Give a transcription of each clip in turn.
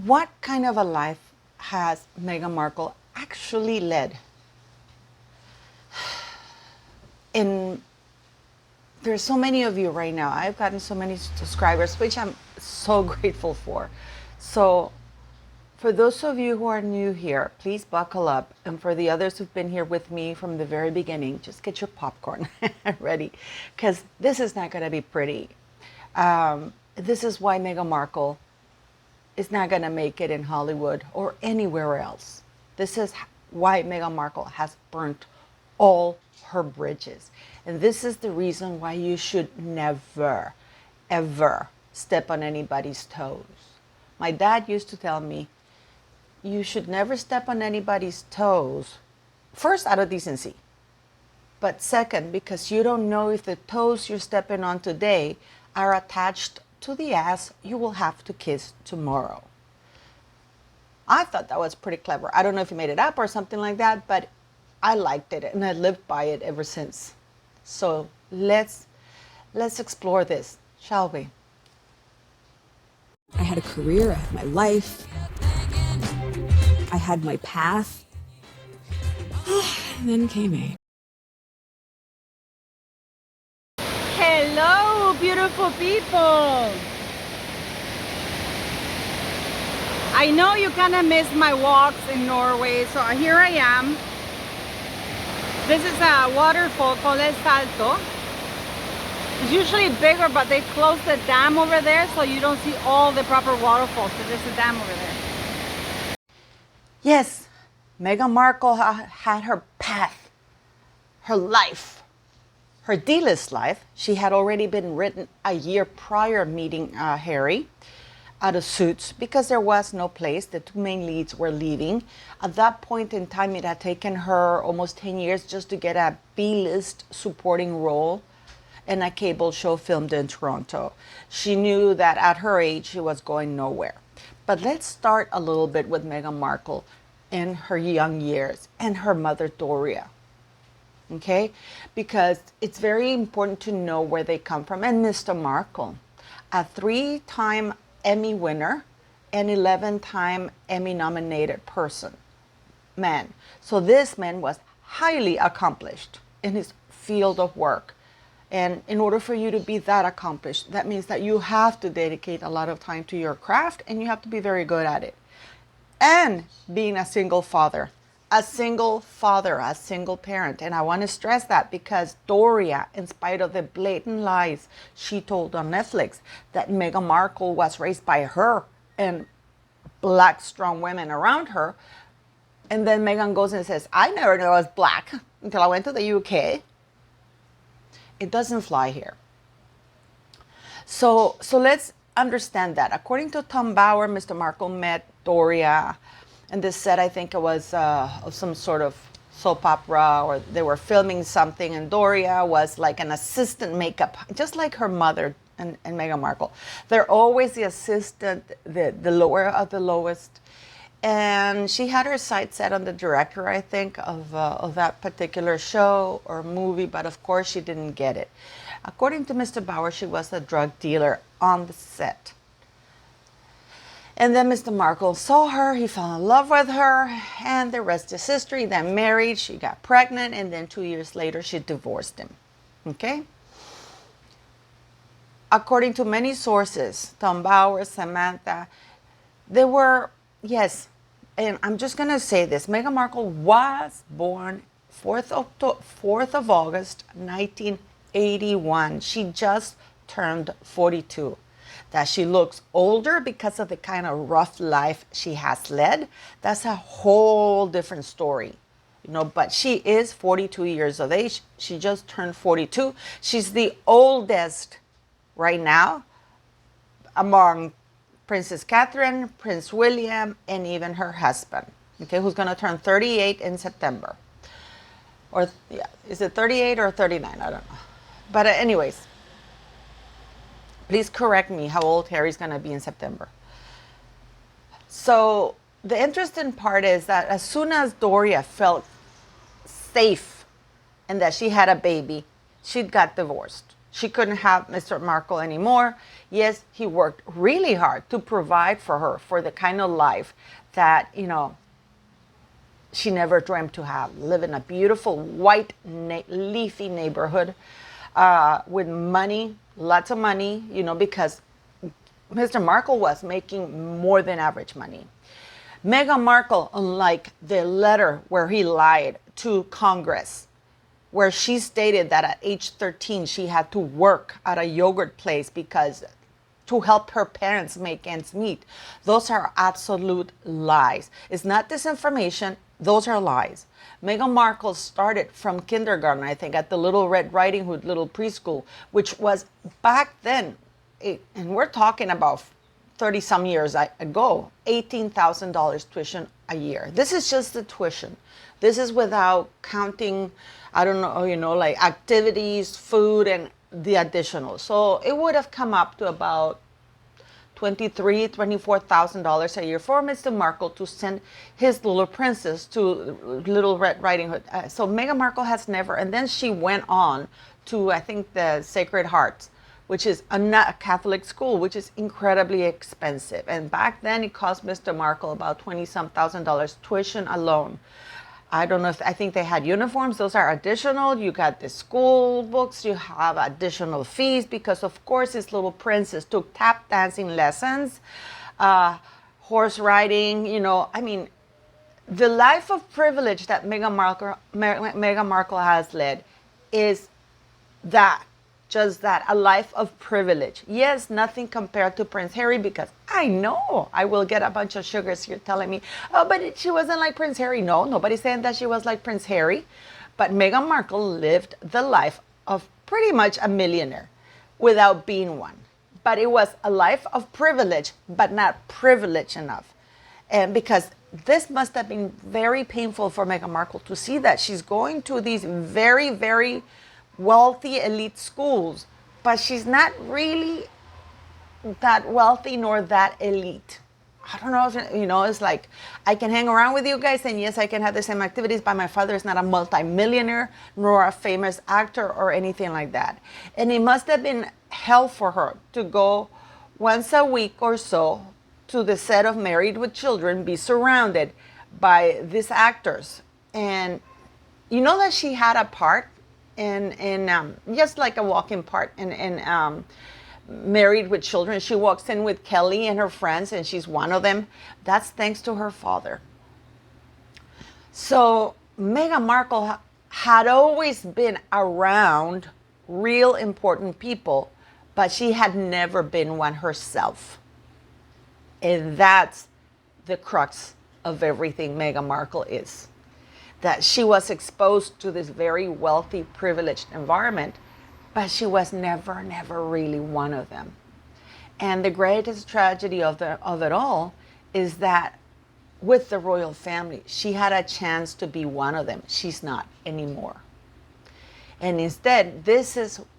what kind of a life has Meghan Markle actually led? And there's so many of you right now. I've gotten so many subscribers, which I'm so grateful for. So for those of you who are new here, please buckle up. And for the others who've been here with me from the very beginning, just get your popcorn ready, because this is not going to be pretty. This is why Meghan Markle is not going to make it in Hollywood or anywhere else. This is why Meghan Markle has burnt all her bridges. And this is the reason why you should never, ever step on anybody's toes. My dad used to tell me, you should never step on anybody's toes. First, out of decency. But second, because you don't know if the toes you're stepping on today are attached to the ass you will have to kiss tomorrow. I thought that was pretty clever. I don't know if he made it up or something like that, but I liked it and I lived by it ever since. So let's explore this, shall we? I had a career, I had my life, I had my path, and then came a. Hello, beautiful people. I know you kind of missed my walks in Norway, so here I am. This is a waterfall called El Salto. It's usually bigger, but they closed the dam over there, so you don't see all the proper waterfalls, because there's a dam over there. Yes, Meghan Markle had her path, her life, her D-list life. She had already been written a year prior meeting Harry out of Suits, because there was no place. The two main leads were leaving. At that point in time, it had taken her almost 10 years just to get a B-list supporting role in a cable show filmed in Toronto. She knew that at her age, she was going nowhere. But let's start a little bit with Meghan Markle in her young years and her mother, Doria. Okay? Because it's very important to know where they come from. And Mr. Markle, a 3-time Emmy winner and 11-time Emmy nominated man. So this man was highly accomplished in his field of work. And in order for you to be that accomplished, that means that you have to dedicate a lot of time to your craft and you have to be very good at it. And being a single father, a single parent. And I want to stress that because Doria, in spite of the blatant lies she told on Netflix, that Meghan Markle was raised by her and black strong women around her. And then Meghan goes and says, I never knew I was black until I went to the UK. It doesn't fly here. So let's understand that. According to Tom Bauer, Mr. Markle met Doria, and this said, I think it was of some sort of soap opera, or they were filming something, and Doria was like an assistant makeup, just like her mother and Meghan Markle. They're always the assistant, the lower of the lowest. And she had her sights set on the director, I think, of that particular show or movie, but of course she didn't get it. According to Mr. Bauer, she was a drug dealer on the set. And then Mr. Markle saw her, he fell in love with her, and the rest is history. Then married, she got pregnant, and then 2 years later she divorced him. Okay? According to many sources, Tom Bauer, Samantha, they were, yes, and I'm just going to say this, Meghan Markle was born 4th of August, 1981. She just turned 42. That she looks older because of the kind of rough life she has led, that's a whole different story. You know, but she is 42 years of age. She just turned 42. She's the oldest right now among Princess Catherine, Prince William, and even her husband, okay, who's going to turn 38 in September. Or, yeah, is it 38 or 39? I don't know. But anyways, please correct me how old Harry's going to be in September. So the interesting part is that as soon as Doria felt safe and that she had a baby, she got divorced. She couldn't have Mr. Markle anymore. Yes, he worked really hard to provide for her for the kind of life that, she never dreamt to have. Live in a beautiful white leafy neighborhood with money, lots of money, because Mr. Markle was making more than average money. Meghan Markle, unlike the letter where he lied to Congress, where she stated that at age 13 she had to work at a yogurt place because to help her parents make ends meet. Those are absolute lies. It's not disinformation. Those are lies. Meghan Markle started from kindergarten, I think, at the Little Red Riding Hood little preschool, which was back then, and we're talking about 30 some years ago, $18,000 tuition a year. This is just the tuition. This is without counting, I don't know, like activities, food, and the additional. So it would have come up to about $23,000, $24,000 a year for Mr. Markle to send his little princess to Little Red Riding Hood. So Meghan Markle has never, and then she went on to, I think, the Sacred Hearts, which is a Catholic school, which is incredibly expensive. And back then it cost Mr. Markle about $20-some thousand tuition alone. I don't know I think they had uniforms. Those are additional. You got the school books. You have additional fees because, of course, his little princess took tap dancing lessons, horse riding. The life of privilege that Meghan Markle has led is just that, a life of privilege. Yes, nothing compared to Prince Harry, because I know I will get a bunch of sugars here telling me, oh, but she wasn't like Prince Harry. No, nobody's saying that she was like Prince Harry. But Meghan Markle lived the life of pretty much a millionaire without being one. But it was a life of privilege, but not privileged enough. And because this must have been very painful for Meghan Markle to see that she's going to these very, very wealthy elite schools, but she's not really that wealthy nor that elite. I don't know if, it's like, I can hang around with you guys and yes, I can have the same activities, but my father is not a multimillionaire nor a famous actor or anything like that. And it must have been hell for her to go once a week or so to the set of Married with Children, be surrounded by these actors. And you know that she had a part in just like a walking part in Married with Children. She walks in with Kelly and her friends, and she's one of them. That's thanks to her father. So Meghan Markle had always been around real important people, but she had never been one herself. And that's the crux of everything Meghan Markle is. That she was exposed to this very wealthy, privileged environment, but she was never really one of them. And the greatest tragedy of it all is that with the royal family, she had a chance to be one of them. She's not anymore. And instead,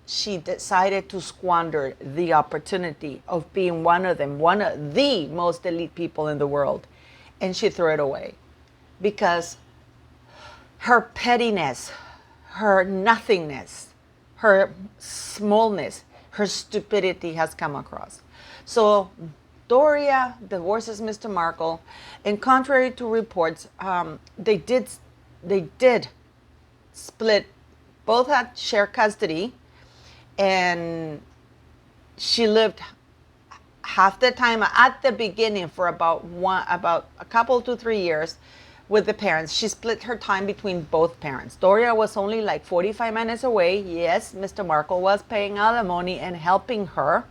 she decided to squander the opportunity of being one of them, one of the most elite people in the world. And she threw it away because her pettiness, her nothingness, her smallness, her stupidity has come across. So Doria divorces Mr. Markle, and contrary to reports, they did split. Both had shared custody, and she lived half the time at the beginning for about a couple to 3 years with the parents. She split her time between both parents. Doria was only like 45 minutes away. Yes, Mr. Markle was paying alimony and helping her.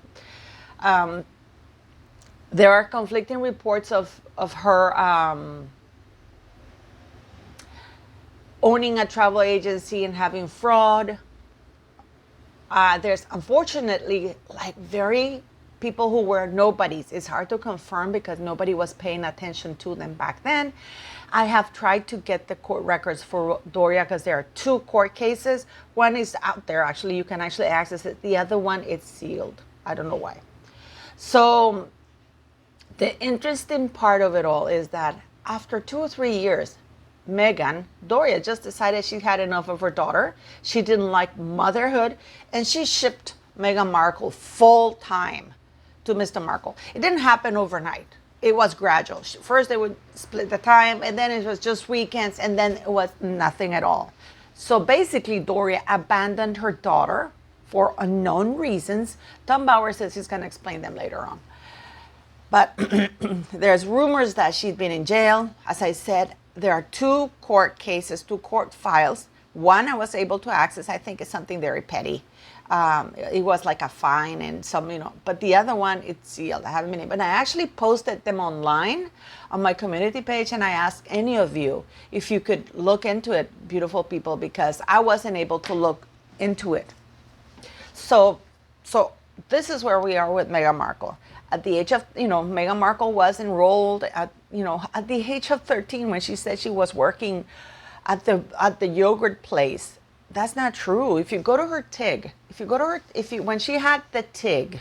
There are conflicting reports of her owning a travel agency and having fraud. There's unfortunately very people who were nobodies. It's hard to confirm because nobody was paying attention to them back then. I have tried to get the court records for Doria because there are 2 court cases. One is out there, actually. You can actually access it. The other one is sealed. I don't know why. So the interesting part of it all is that after 2 or 3 years, Meghan, Doria just decided she had enough of her daughter. She didn't like motherhood, and she shipped Meghan Markle full time to Mr. Markle. It didn't happen overnight. It was gradual. First they would split the time, and then it was just weekends, and then it was nothing at all. So basically, Doria abandoned her daughter for unknown reasons. Tom Bauer says he's going to explain them later on. But there's rumors that she'd been in jail. As I said, there are 2 court cases, 2 court files. One I was able to access. I think it's something very petty. It was like a fine and some, but the other one, it's sealed. I haven't been able, but I actually posted them online on my community page, and I asked any of you if you could look into it, beautiful people, because I wasn't able to look into it. So this is where we are with Meghan Markle. At the age of, Meghan Markle was enrolled at the age of 13 when she said she was working at the yogurt place. That's not true. If you go to her TIG, when she had the TIG,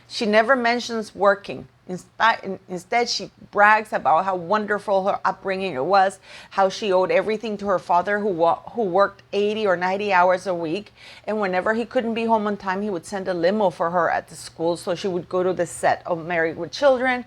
she never mentions working. Instead, she brags about how wonderful her upbringing it was, how she owed everything to her father, who worked 80 or 90 hours a week. And whenever he couldn't be home on time, he would send a limo for her at the school, so she would go to the set of Married with Children.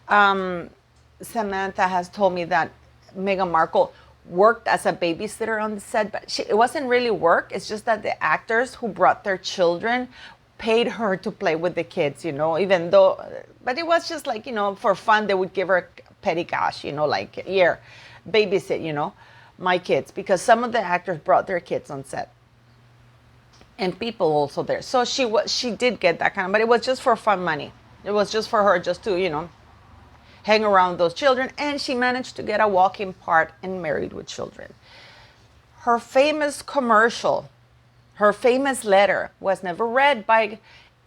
Samantha has told me that Meghan Markle worked as a babysitter on the set, but it wasn't really work. It's just that the actors who brought their children paid her to play with the kids, even though, but it was just like, for fun, they would give her petty cash, like, here, babysit, my kids, because some of the actors brought their kids on set and people also there. So she did get that kind of, but it was just for fun money. It was just for her just to, hang around those children, and she managed to get a walking part in Married with Children. Her famous commercial, her famous letter was never read by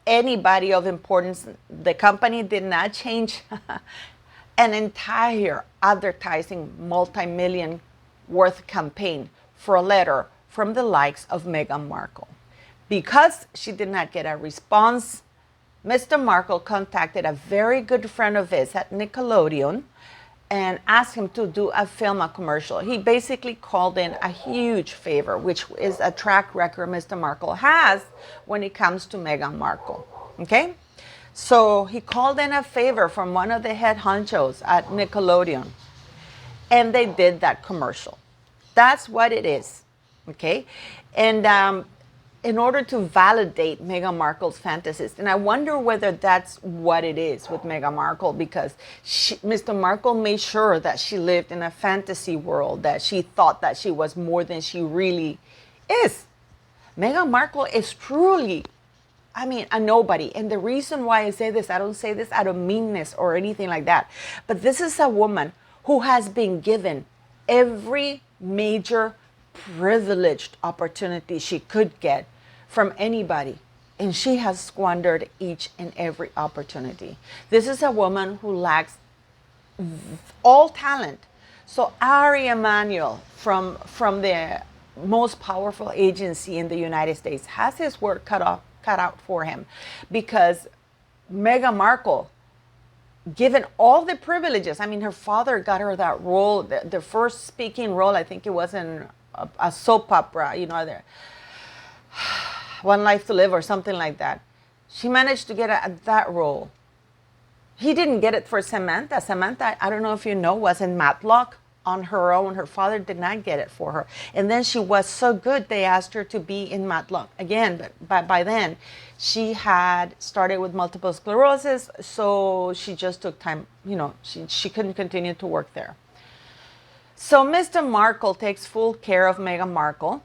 anybody of importance. The company did not change an entire advertising multi-million worth campaign for a letter from the likes of Meghan Markle. Because she did not get a response, Mr. Markle contacted a very good friend of his at Nickelodeon and asked him to do a commercial. He basically called in a huge favor, which is a track record Mr. Markle has when it comes to Meghan Markle. Okay? So he called in a favor from one of the head honchos at Nickelodeon, and they did that commercial. That's what it is. Okay? And in order to validate Meghan Markle's fantasies. And I wonder whether that's what it is with Meghan Markle, because Mr. Markle made sure that she lived in a fantasy world, that she thought that she was more than she really is. Meghan Markle is truly, a nobody. And the reason why I say this, I don't say this out of meanness or anything like that, but this is a woman who has been given every major privileged opportunity she could get from anybody, and she has squandered each and every opportunity. This is a woman who lacks all talent. So Ari Emanuel from the most powerful agency in the United States has his work cut out for him, because Meghan Markle, given all the privileges, her father got her that role, the first speaking role, I think it was in a soap opera, there, One Life to Live or something like that. She managed to get that role. He didn't get it for Samantha. Samantha, I don't know if you know, was in Matlock on her own. Her father did not get it for her. And then she was so good, they asked her to be in Matlock again. But by then, she had started with multiple sclerosis, so she just took time. She couldn't continue to work there. So Mr. Markle takes full care of Meghan Markle.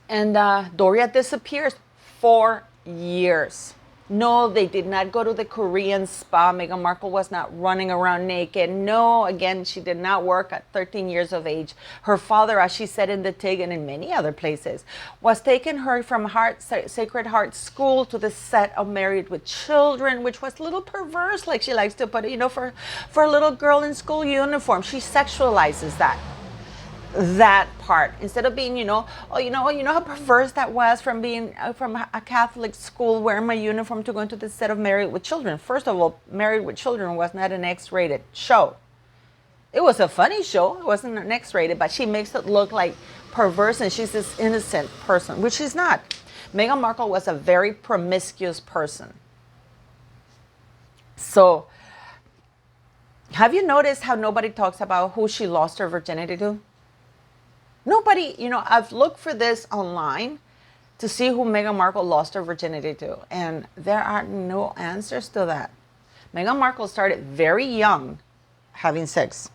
And Doria disappears for years. No, they did not go to the Korean spa. Meghan Markle was not running around naked. No, again, she did not work at 13 years of age. Her father, as she said in the TIG and in many other places, was taking her from Sacred Heart School to the set of Married with Children, which was a little perverse, like she likes to put it, for a little girl in school uniform. She sexualizes that part, instead of being, how perverse that was from being from a Catholic school, wearing my uniform to go into the set of Married with Children. First of all, Married with Children was not an X-rated show. It was a funny show. It wasn't an X-rated, but she makes it look like perverse and she's this innocent person, which she's not. Meghan Markle was a very promiscuous person. So, have you noticed how nobody talks about who she lost her virginity to? Nobody, I've looked for this online to see who Meghan Markle lost her virginity to, and there are no answers to that. Meghan Markle started very young having sex.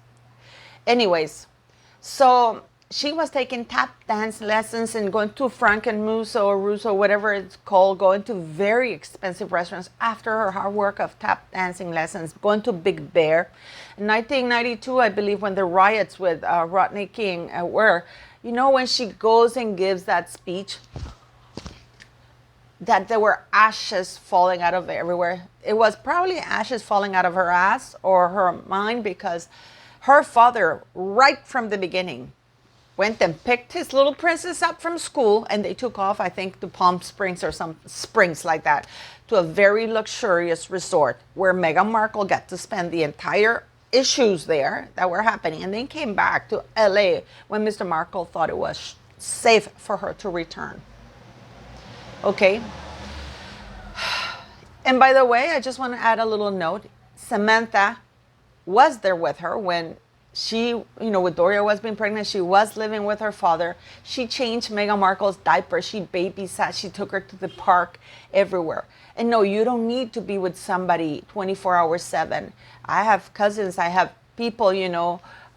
Anyways, so she was taking tap dance lessons and going to Frankenmuso or Russo, whatever it's called, going to very expensive restaurants after her hard work of tap dancing lessons, going to Big Bear. In 1992, I believe, when the riots with Rodney King were, when she goes and gives that speech, that there were ashes falling out of everywhere. It was probably ashes falling out of her ass or her mind, because her father, right from the beginning, went and picked his little princess up from school, and they took off, I think, to Palm Springs or some springs like that, to a very luxurious resort where Meghan Markle got to spend the entire issues there that were happening, and then came back to LA when Mr. Markle thought it was safe for her to return. Okay. And by the way, I just want to add a little note. Samantha was there with her when she, with Doria was being pregnant. She was living with her father. She changed Meghan Markle's diaper. She babysat. She took her to the park, everywhere. And no, you don't need to be with somebody 24 hours 7. I have cousins. I have people,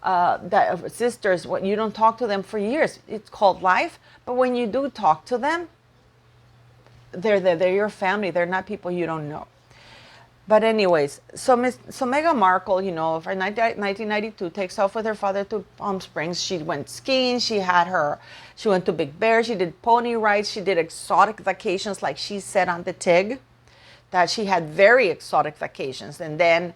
that sisters. When you don't talk to them for years, it's called life. But when you do talk to them, they're your family. They're not people you don't know. But anyways, so Meghan Markle, for 1992, takes off with her father to Palm Springs. She went skiing. She went to Big Bear. She did pony rides. She did exotic vacations, like she said on the TIG, that she had very exotic vacations. And then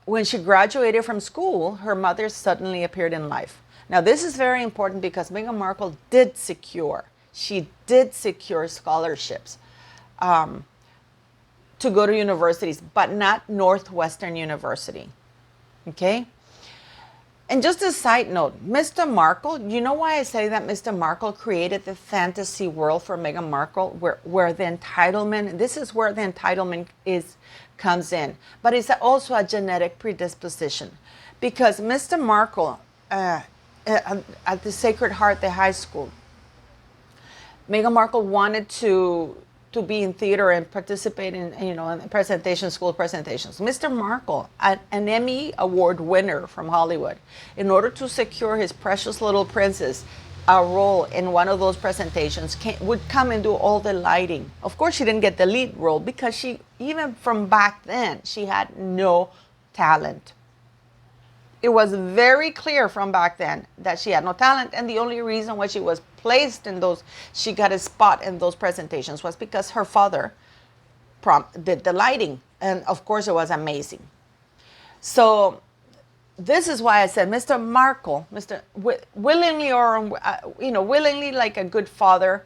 when she graduated from school, her mother suddenly appeared in life. Now, this is very important because Meghan Markle did secure scholarships to go to universities, but not Northwestern University. Okay? And just a side note, Mr. Markle, you know why I say that Mr. Markle created the fantasy world for Meghan Markle, where the entitlement, this is where the entitlement comes in. But it's also a genetic predisposition. Because Mr. Markle, at the Sacred Heart, the high school, Meghan Markle wanted to be in theater and participate in, in school presentations. Mr. Markle, an Emmy Award winner from Hollywood, in order to secure his precious little princess a role in one of those presentations, would come and do all the lighting. Of course, she didn't get the lead role because even from back then, she had no talent. It was very clear from back then that she had no talent, and the only reason why she was placed in she got a spot in those presentations was because her father did the lighting, and of course it was amazing. So this is why I said Mr. Markle, willingly willingly, like a good father,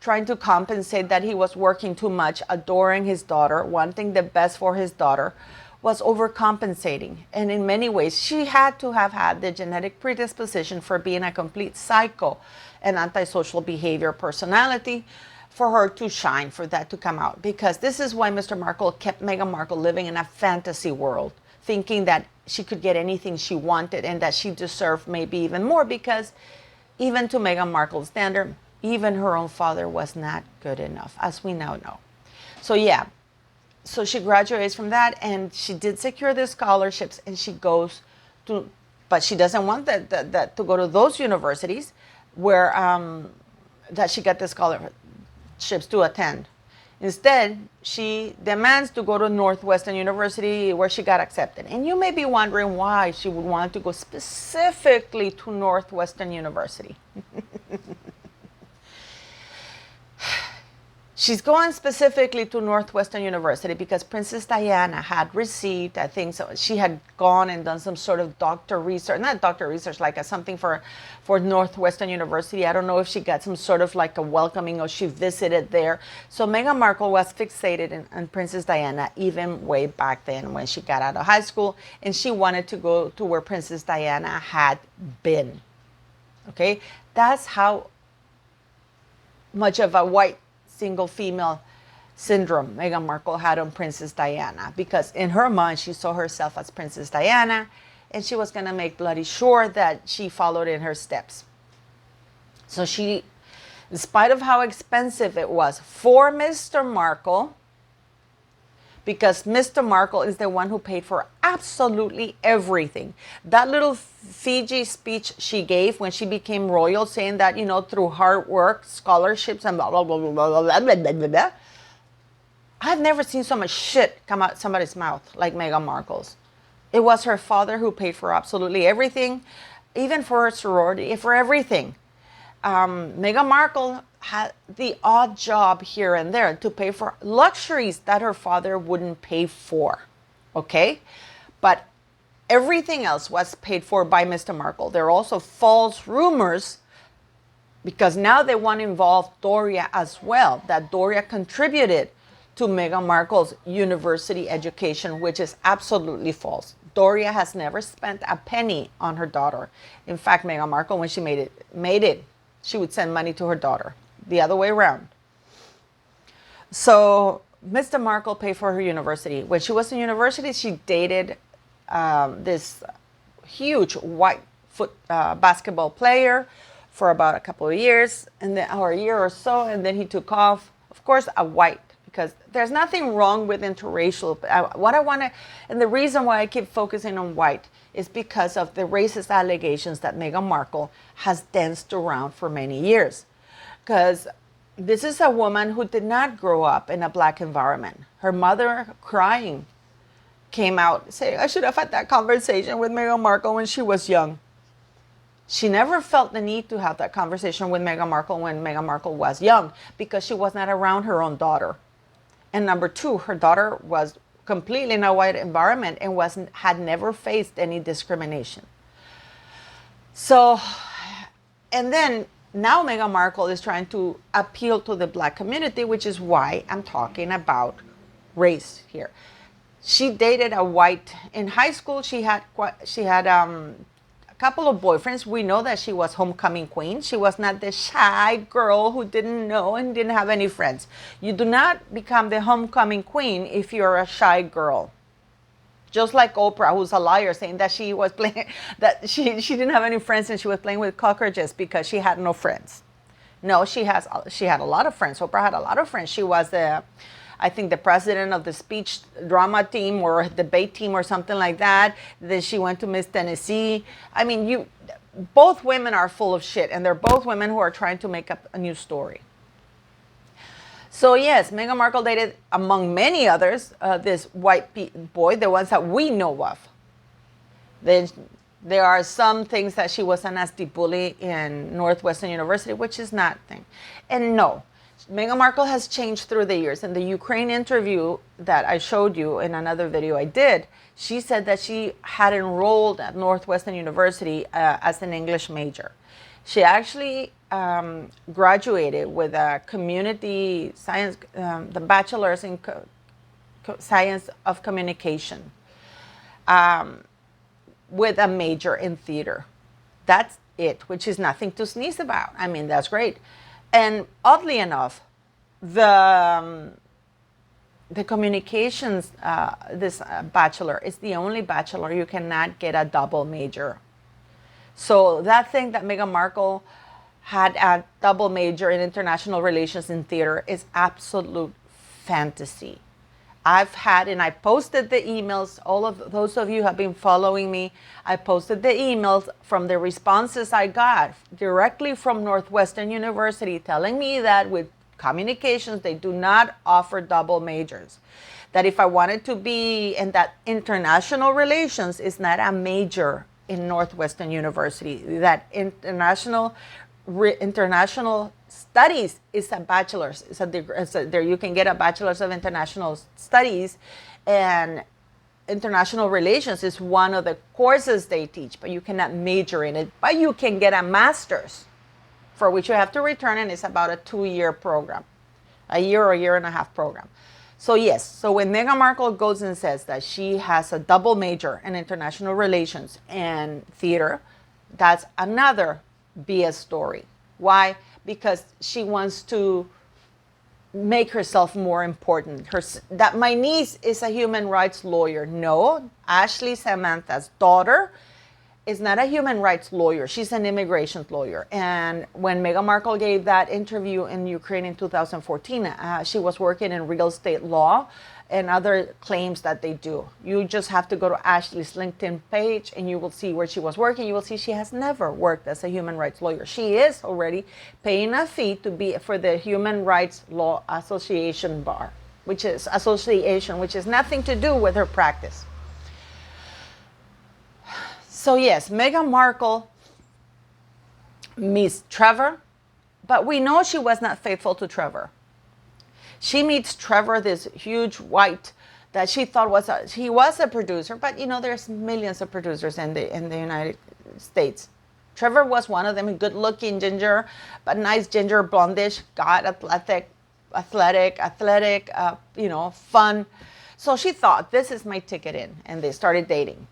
trying to compensate that he was working too much, adoring his daughter, wanting the best for his daughter, was overcompensating. And in many ways, she had to have had the genetic predisposition for being a complete psycho and antisocial behavior personality for her to shine, for that to come out. Because this is why Mr. Markle kept Meghan Markle living in a fantasy world, thinking that she could get anything she wanted and that she deserved maybe even more, because even to Meghan Markle's standard, even her own father was not good enough, as we now know. So yeah. So she graduates from that, and she did secure the scholarships, and she goes to, but she doesn't want that to go to those universities where that she got the scholarships to attend. Instead, she demands to go to Northwestern University, where she got accepted. And you may be wondering why she would want to go specifically to Northwestern University. She's going specifically to Northwestern University because Princess Diana had received, I think, so she had gone and done some sort of doctor research, not doctor research, like something for Northwestern University. I don't know if she got some sort of like a welcoming or she visited there. So Meghan Markle was fixated on Princess Diana even way back then when she got out of high school, and she wanted to go to where Princess Diana had been. Okay, that's how much of a white single female syndrome Meghan Markle had on Princess Diana, because in her mind she saw herself as Princess Diana and she was going to make bloody sure that she followed in her steps. So she, in spite of how expensive it was for Mr. Markle, because Mr. Markle is the one who paid for absolutely everything. That little Fiji speech she gave when she became royal, saying that, you know, through hard work, scholarships, and blah, blah, blah, blah, blah, blah, blah, blah, blah, blah. I've never seen so much shit come out somebody's mouth like Meghan Markle's. It was her father who paid for absolutely everything, even for her sorority, for everything. Meghan Markle had the odd job here and there to pay for luxuries that her father wouldn't pay for, okay? But everything else was paid for by Mr. Markle. There are also false rumors, because now they want to involve Doria as well, that Doria contributed to Meghan Markle's university education, which is absolutely false. Doria has never spent a penny on her daughter. In fact, Meghan Markle, when she made it, she would send money to her daughter, the other way around. So Mr. Markle paid for her university. When she was in university, she dated this huge white basketball player for about a couple of years, and then, or a year or so, and then he took off. Of course, a white, because there's nothing wrong with interracial. What I want to, and the reason why I keep focusing on white is because of the racist allegations that Meghan Markle has danced around for many years. Because this is a woman who did not grow up in a black environment. Her mother, crying, came out saying, I should have had that conversation with Meghan Markle when she was young. She never felt the need to have that conversation with Meghan Markle when Meghan Markle was young, because she was not around her own daughter. And number two, her daughter was completely in a white environment and had never faced any discrimination. So, and then now Meghan Markle is trying to appeal to the black community, which is why I'm talking about race here. She dated a white in high school. She had a couple of boyfriends. We know that she was homecoming queen. She was not the shy girl who didn't know and didn't have any friends. You do not become the homecoming queen if you're a shy girl. Just like Oprah, who's a liar, saying that she was playing, that she didn't have any friends and she was playing with cockroaches because she had no friends. No, she had a lot of friends. Oprah had a lot of friends. She was I think the president of the speech drama team or debate team or something like that. Then she went to Miss Tennessee. I mean, both women are full of shit, and they're both women who are trying to make up a new story. So yes, Meghan Markle dated, among many others, this white boy, the ones that we know of. Then there are some things that she was a nasty bully in Northwestern University, which is not thing. And no, Meghan Markle has changed through the years. In the Ukraine interview that I showed you in another video I did, she said that she had enrolled at Northwestern University as an English major. She actually graduated with a community science, the bachelor's in science of communication, with a major in theater. That's it, which is nothing to sneeze about. I mean, that's great. And oddly enough, the communications, this bachelor is the only bachelor you cannot get a double major. So that thing that Meghan Markle had a double major in international relations in theater is absolute fantasy. I've had, and I posted the emails, all of those of you who have been following me, I posted the emails from the responses I got directly from Northwestern University telling me that with communications, they do not offer double majors. That if I wanted to be in that international relations is not a major in Northwestern University, that international studies is a bachelor's. There you can get a bachelor's of international studies, and international relations is one of the courses they teach, but you cannot major in it. But you can get a master's, for which you have to return, and it's about a 2-year program, a year or year and a half program. So yes, so when Meghan Markle goes and says that she has a double major in international relations and theater, that's another BS story. Why? Because she wants to make herself more important. That my niece is a human rights lawyer. No, Ashley, Samantha's daughter, is not a human rights lawyer. She's an immigration lawyer. And when Meghan Markle gave that interview in Ukraine in 2014, she was working in real estate law and other claims that they do. You just have to go to Ashley's LinkedIn page and you will see where she was working. You will see she has never worked as a human rights lawyer. She is already paying a fee to be for the Human Rights Law Association bar, which is nothing to do with her practice. So yes, Meghan Markle meets Trevor, but we know she was not faithful to Trevor. She meets Trevor, this huge white that she thought he was a producer, but you know there's millions of producers in the United States. Trevor was one of them, a good-looking ginger, but nice ginger, blondish, athletic, fun. So she thought, this is my ticket in, and they started dating.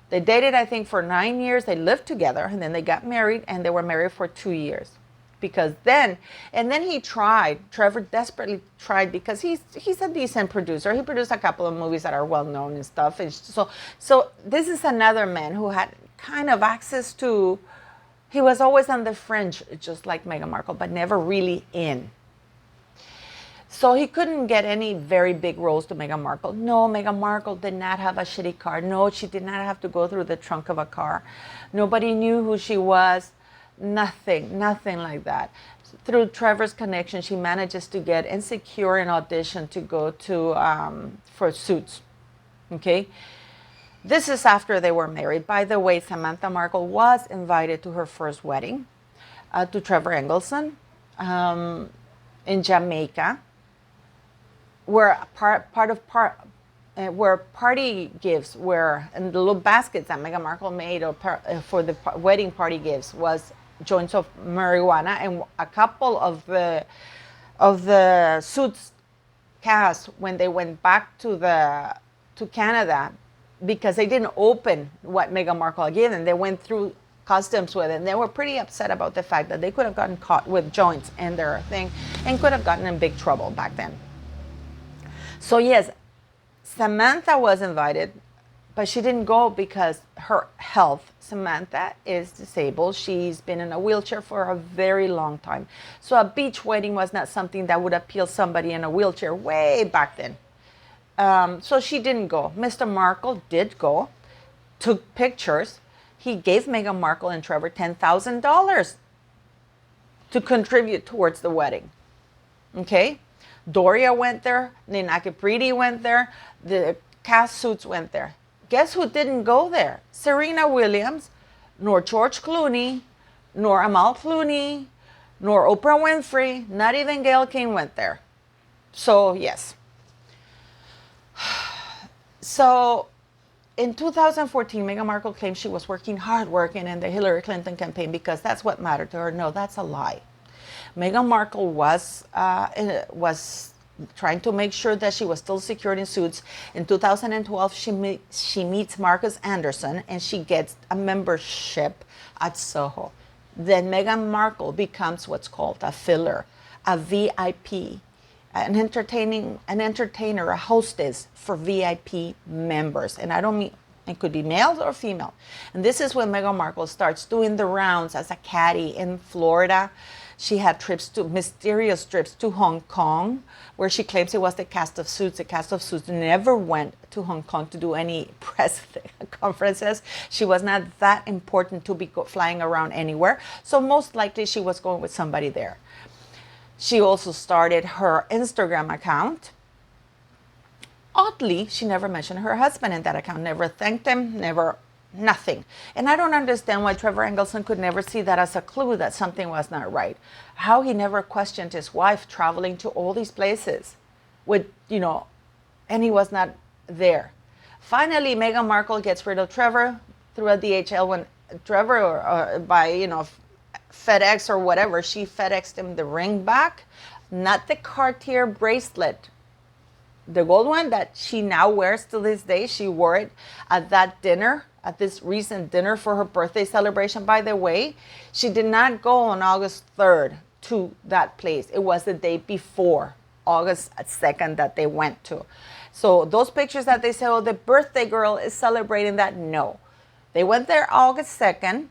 They dated, I think, for 9 years. They lived together, and then they got married, and they were married for 2 years. Then he tried. Trevor desperately tried because he's a decent producer. He produced a couple of movies that are well known and stuff. And so this is another man who had kind of access to. He was always on the fringe, just like Meghan Markle, but never really in. So he couldn't get any very big roles to Meghan Markle. No, Meghan Markle did not have a shitty car. No, she did not have to go through the trunk of a car. Nobody knew who she was. Nothing like that. Through Trevor's connection, she manages to get and secure an audition to go to for Suits. Okay, this is after they were married. By the way, Samantha Markle was invited to her first wedding to Trevor Engleson in Jamaica, where where party gifts were, and the little baskets that Meghan Markle made for the wedding party gifts was joints of marijuana, and a couple of the Suits cast, when they went back to Canada, because they didn't open what Meghan Markle gave them, they went through customs with it, and they were pretty upset about the fact that they could have gotten caught with joints in their thing and could have gotten in big trouble back then. So yes, Samantha was invited, but she didn't go because her health. Samantha is disabled. She's been in a wheelchair for a very long time. So a beach wedding was not something that would appeal somebody in a wheelchair way back then. So she didn't go. Mr. Markle did go, took pictures. He gave Meghan Markle and Trevor $10,000 to contribute towards the wedding. Okay? Doria went there. Nina Capriti went there. The cast Suits went there. Guess who didn't go there? Serena Williams, nor George Clooney, nor Amal Clooney, nor Oprah Winfrey, not even Gayle King went there. So, yes. So, in 2014, Meghan Markle claimed she was working in the Hillary Clinton campaign because that's what mattered to her. No, that's a lie. Meghan Markle was trying to make sure that she was still secured in Suits. In 2012, she meets Markus Andersson, and she gets a membership at Soho. Then Meghan Markle becomes what's called a filler, a VIP, an entertainer, a hostess for VIP members. And I don't mean, it could be male or female. And this is when Meghan Markle starts doing the rounds as a caddy in Florida. She had mysterious trips to Hong Kong, where she claims it was the cast of Suits. The cast of Suits never went to Hong Kong to do any press conferences. She was not that important to be flying around anywhere. So most likely she was going with somebody there. She also started her Instagram account. Oddly, she never mentioned her husband in that account, never thanked him, never Nothing. And I don't understand why Trevor Engleson could never see that as a clue that something was not right. How he never questioned his wife traveling to all these places with, and he was not there. Finally, Meghan Markle gets rid of Trevor through a DHL when Trevor, by, FedEx or whatever, she FedExed him the ring back, not the Cartier bracelet, the gold one that she now wears to this day. She wore it at that dinner, at this recent dinner for her birthday celebration. By the way, she did not go on August 3rd to that place. It was the day before, August 2nd, that they went to. So those pictures that they say, oh, the birthday girl is celebrating that, no. They went there August 2nd.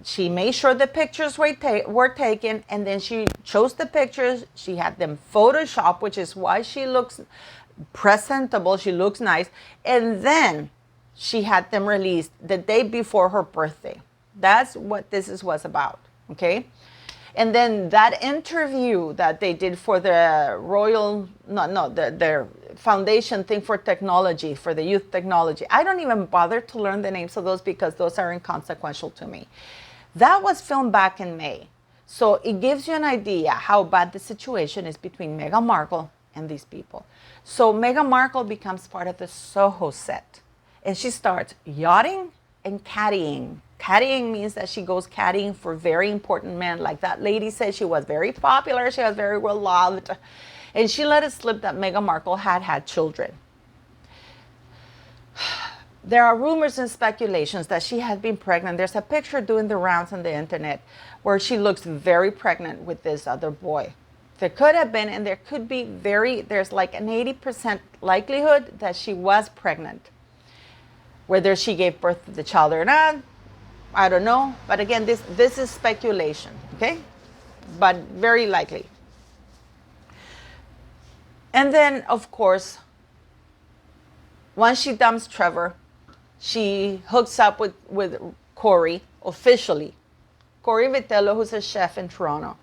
She made sure the pictures were taken, and then she chose the pictures. She had them photoshopped, which is why she looks presentable. She looks nice. And then she had them released the day before her birthday. That's what this was about, okay? And then that interview that they did for the their foundation thing for technology, for the youth technology. I don't even bother to learn the names of those because those are inconsequential to me. That was filmed back in May. So it gives you an idea how bad the situation is between Meghan Markle and these people. So Meghan Markle becomes part of the Soho set. And she starts yachting and caddying. Caddying means that she goes caddying for very important men. Like that lady said, she was very popular. She was very well loved. And she let it slip that Meghan Markle had children. There are rumors and speculations that she had been pregnant. There's a picture doing the rounds on the internet where she looks very pregnant with this other boy. There could have been, and there could be there's like an 80% likelihood that she was pregnant. Whether she gave birth to the child or not, I don't know. But again, this is speculation, okay? But very likely. And then, of course, once she dumps Trevor, she hooks up with Cory officially. Cory Vitello, who's a chef in Toronto.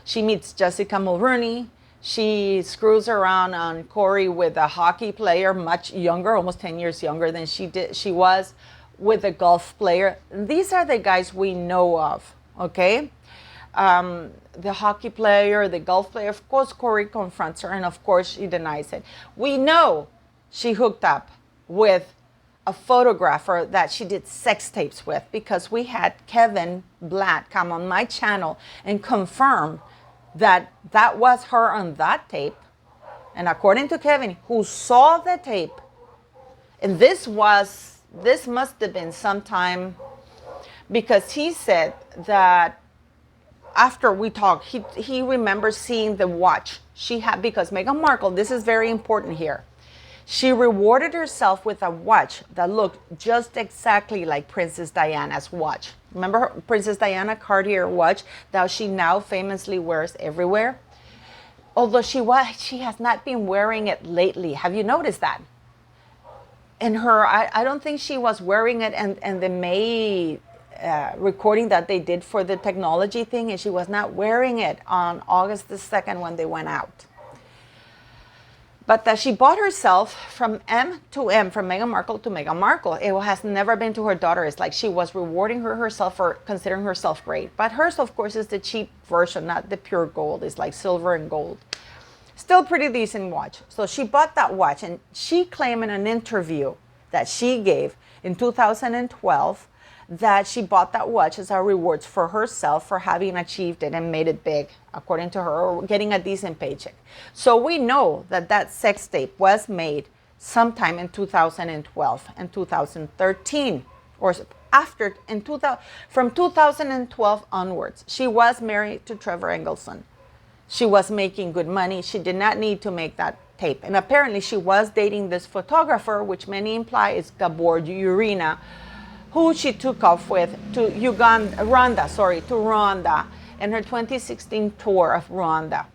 She meets Jessica Mulroney. She screws around on Cory with a hockey player, much younger, almost 10 years younger than she was, with a golf player. These are the guys we know of, okay? The hockey player, the golf player, of course, Cory confronts her, and of course, she denies it. We know she hooked up with a photographer that she did sex tapes with, because we had Kevin Blatt come on my channel and confirm that was her on that tape. And according to Kevin, who saw the tape, and this must have been sometime, because he said that after we talked, he remembers seeing the watch she had, because Meghan Markle, this is very important here, she rewarded herself with a watch that looked just exactly like Princess Diana's watch. Remember her Princess Diana Cartier watch that she now famously wears everywhere? Although she has not been wearing it lately. Have you noticed that? And I don't think she was wearing it and the May recording that they did for the technology thing, and she was not wearing it on August the 2nd when they went out. But that she bought herself from M to M, from Meghan Markle to Meghan Markle. It has never been to her daughter. It's like she was rewarding herself for considering herself great. But hers, of course, is the cheap version, not the pure gold. It's like silver and gold. Still pretty decent watch. So she bought that watch, and she claimed in an interview that she gave in 2012 that she bought that watch as a reward for herself for having achieved it and made it big, according to her, or getting a decent paycheck. So we know that sex tape was made sometime in 2012 and 2013, or after, from 2012 onwards. She was married to Trevor Engleson. She was making good money. She did not need to make that tape. And apparently she was dating this photographer, which many imply is Gabor Urina, who she took off with to Rwanda in her 2016 tour of Rwanda.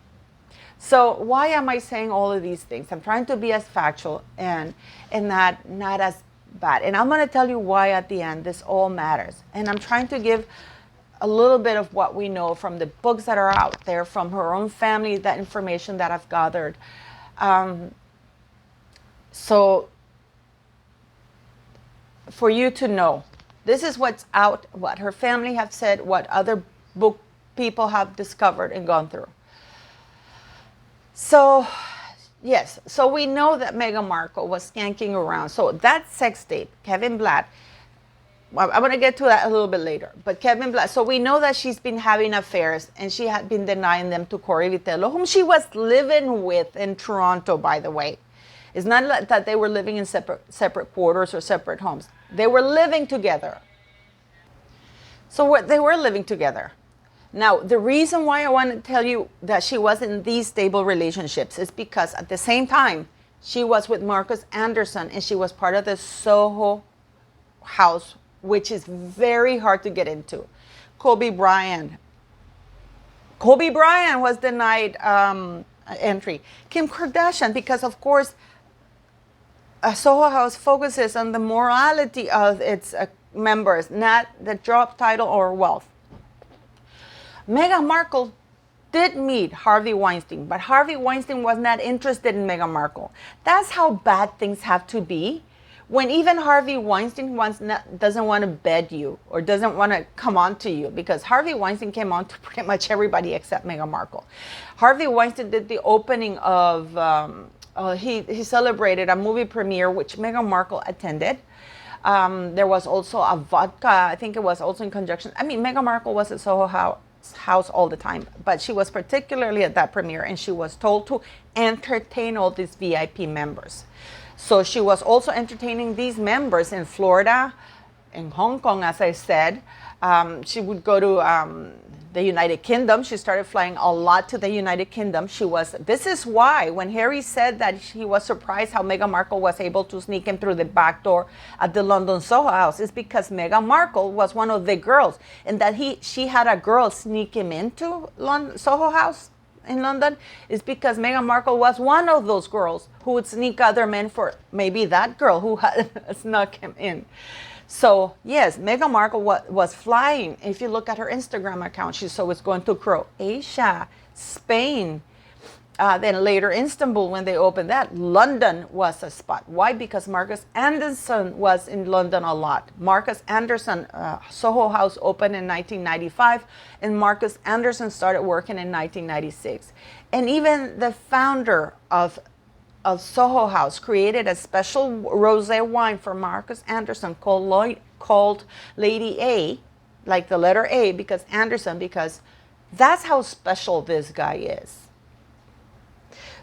So why am I saying all of these things? I'm trying to be as factual and not as bad. And I'm going to tell you why at the end this all matters. And I'm trying to give a little bit of what we know from the books that are out there, from her own family, that information that I've gathered. So for you to know. This is what's out, what her family have said, what other book people have discovered and gone through. So, yes, so we know that Meghan Markle was skanking around. So that sex tape, Kevin Blatt, I'm going to get to that a little bit later. But Kevin Blatt, so we know that she's been having affairs, and she had been denying them to Cory Vitello, whom she was living with in Toronto, by the way. It's not that they were living in separate quarters or separate homes. They were living together. So they were living together. Now, the reason why I want to tell you that she was in these stable relationships is because at the same time, she was with Markus Andersson, and she was part of the Soho House, which is very hard to get into. Kobe Bryant was denied entry. Kim Kardashian, because of course, Soho House focuses on the morality of its members, not the job title or wealth. Meghan Markle did meet Harvey Weinstein, but Harvey Weinstein was not interested in Meghan Markle. That's how bad things have to be. When even Harvey Weinstein doesn't want to bed you or doesn't want to come on to you, because Harvey Weinstein came on to pretty much everybody except Meghan Markle. Harvey Weinstein did the opening of, he celebrated a movie premiere which Meghan Markle attended. There was also a vodka, I think it was also in conjunction. I mean, Meghan Markle was at Soho House all the time, but she was particularly at that premiere, and she was told to entertain all these VIP members. So she was also entertaining these members in Florida, in Hong Kong, as I said. She would go to the United Kingdom. She started flying a lot to the United Kingdom. This is why when Harry said that he was surprised how Meghan Markle was able to sneak him through the back door at the London Soho House, is because Meghan Markle was one of the girls, and that she had a girl sneak him into Soho House in London is because Meghan Markle was one of those girls who would sneak other men for maybe that girl who had snuck him in. So yes, Meghan Markle was flying. If you look at her Instagram account, she's always going to Croatia, Spain, then later Istanbul when they opened that. London was a spot. Why? Because Markus Andersson was in London a lot. Markus Andersson, Soho House opened in 1995, and Markus Andersson started working in 1996. And even the founder of Soho House created a special rosé wine for Markus Andersson called Lady A, like the letter A, because that's how special this guy is.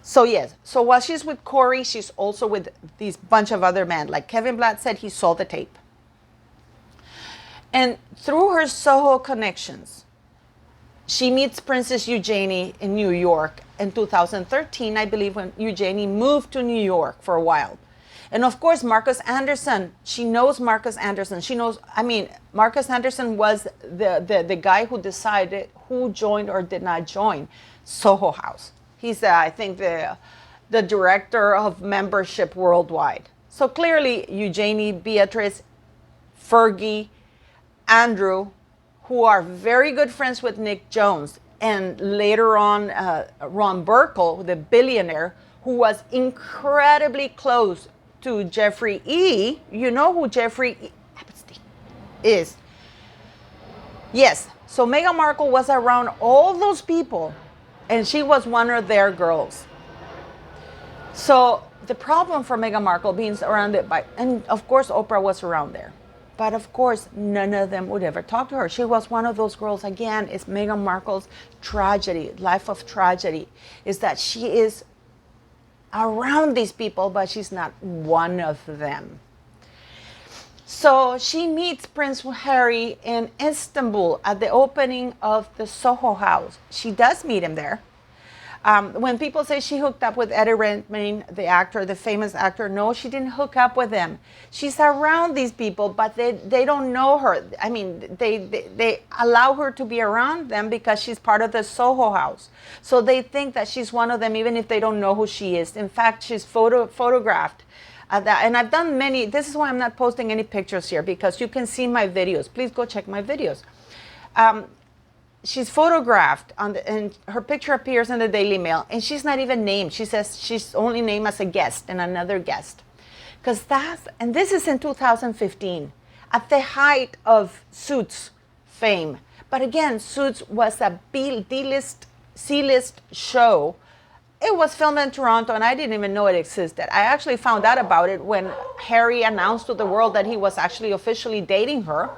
So yes, so while she's with Cory, she's also with these bunch of other men. Like Kevin Blatt said, he saw the tape. And through her Soho connections, she meets Princess Eugenie in New York in 2013, I believe, when Eugenie moved to New York for a while. And of course, Markus Andersson, she knows Markus Andersson. Markus Andersson was the guy who decided who joined or did not join Soho House. He's, I think, the director of membership worldwide. So clearly, Eugenie, Beatrice, Fergie, Andrew, who are very good friends with Nick Jonas, and later on, Ron Burkle, the billionaire, who was incredibly close to Jeffrey E. You know who Jeffrey Epstein is. Yes, so Meghan Markle was around all those people, and she was one of their girls. So the problem for Meghan Markle being surrounded by, and of course Oprah was around there, but of course none of them would ever talk to her. She was one of those girls. Again, it's Meghan Markle's tragedy, life of tragedy, is that she is around these people, but she's not one of them. So she meets Prince Harry in Istanbul at the opening of the Soho House. She does meet him there. When people say she hooked up with Eddie Redmayne, the actor, the famous actor, no, she didn't hook up with him. She's around these people, but they don't know her. I mean, they allow her to be around them because she's part of the Soho House. So they think that she's one of them, even if they don't know who she is. In fact, she's photographed. And I've done many. This is why I'm not posting any pictures here, because you can see my videos. Please go check my videos. She's photographed and her picture appears in the Daily Mail, and she's not even named. She says she's only named as a guest and another guest. And this is in 2015, at the height of Suits fame. But again, Suits was a D-list, C-list show. It was filmed in Toronto, and I didn't even know it existed. I actually found out about it when Harry announced to the world that he was actually officially dating her,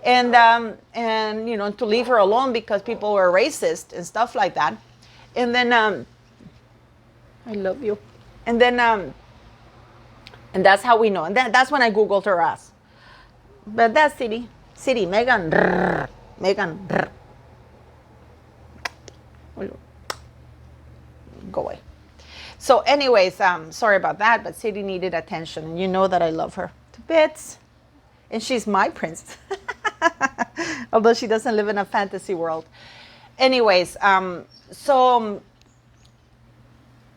and to leave her alone because people were racist and stuff like that. And then, I love you. And then, and that's how we know. And that's when I Googled her ass. But that's City, Meghan, Meghan. Go away. So anyways, sorry about that, but City needed attention, and you know that I love her to bits, and she's my prince, although she doesn't live in a fantasy world. Anyways, so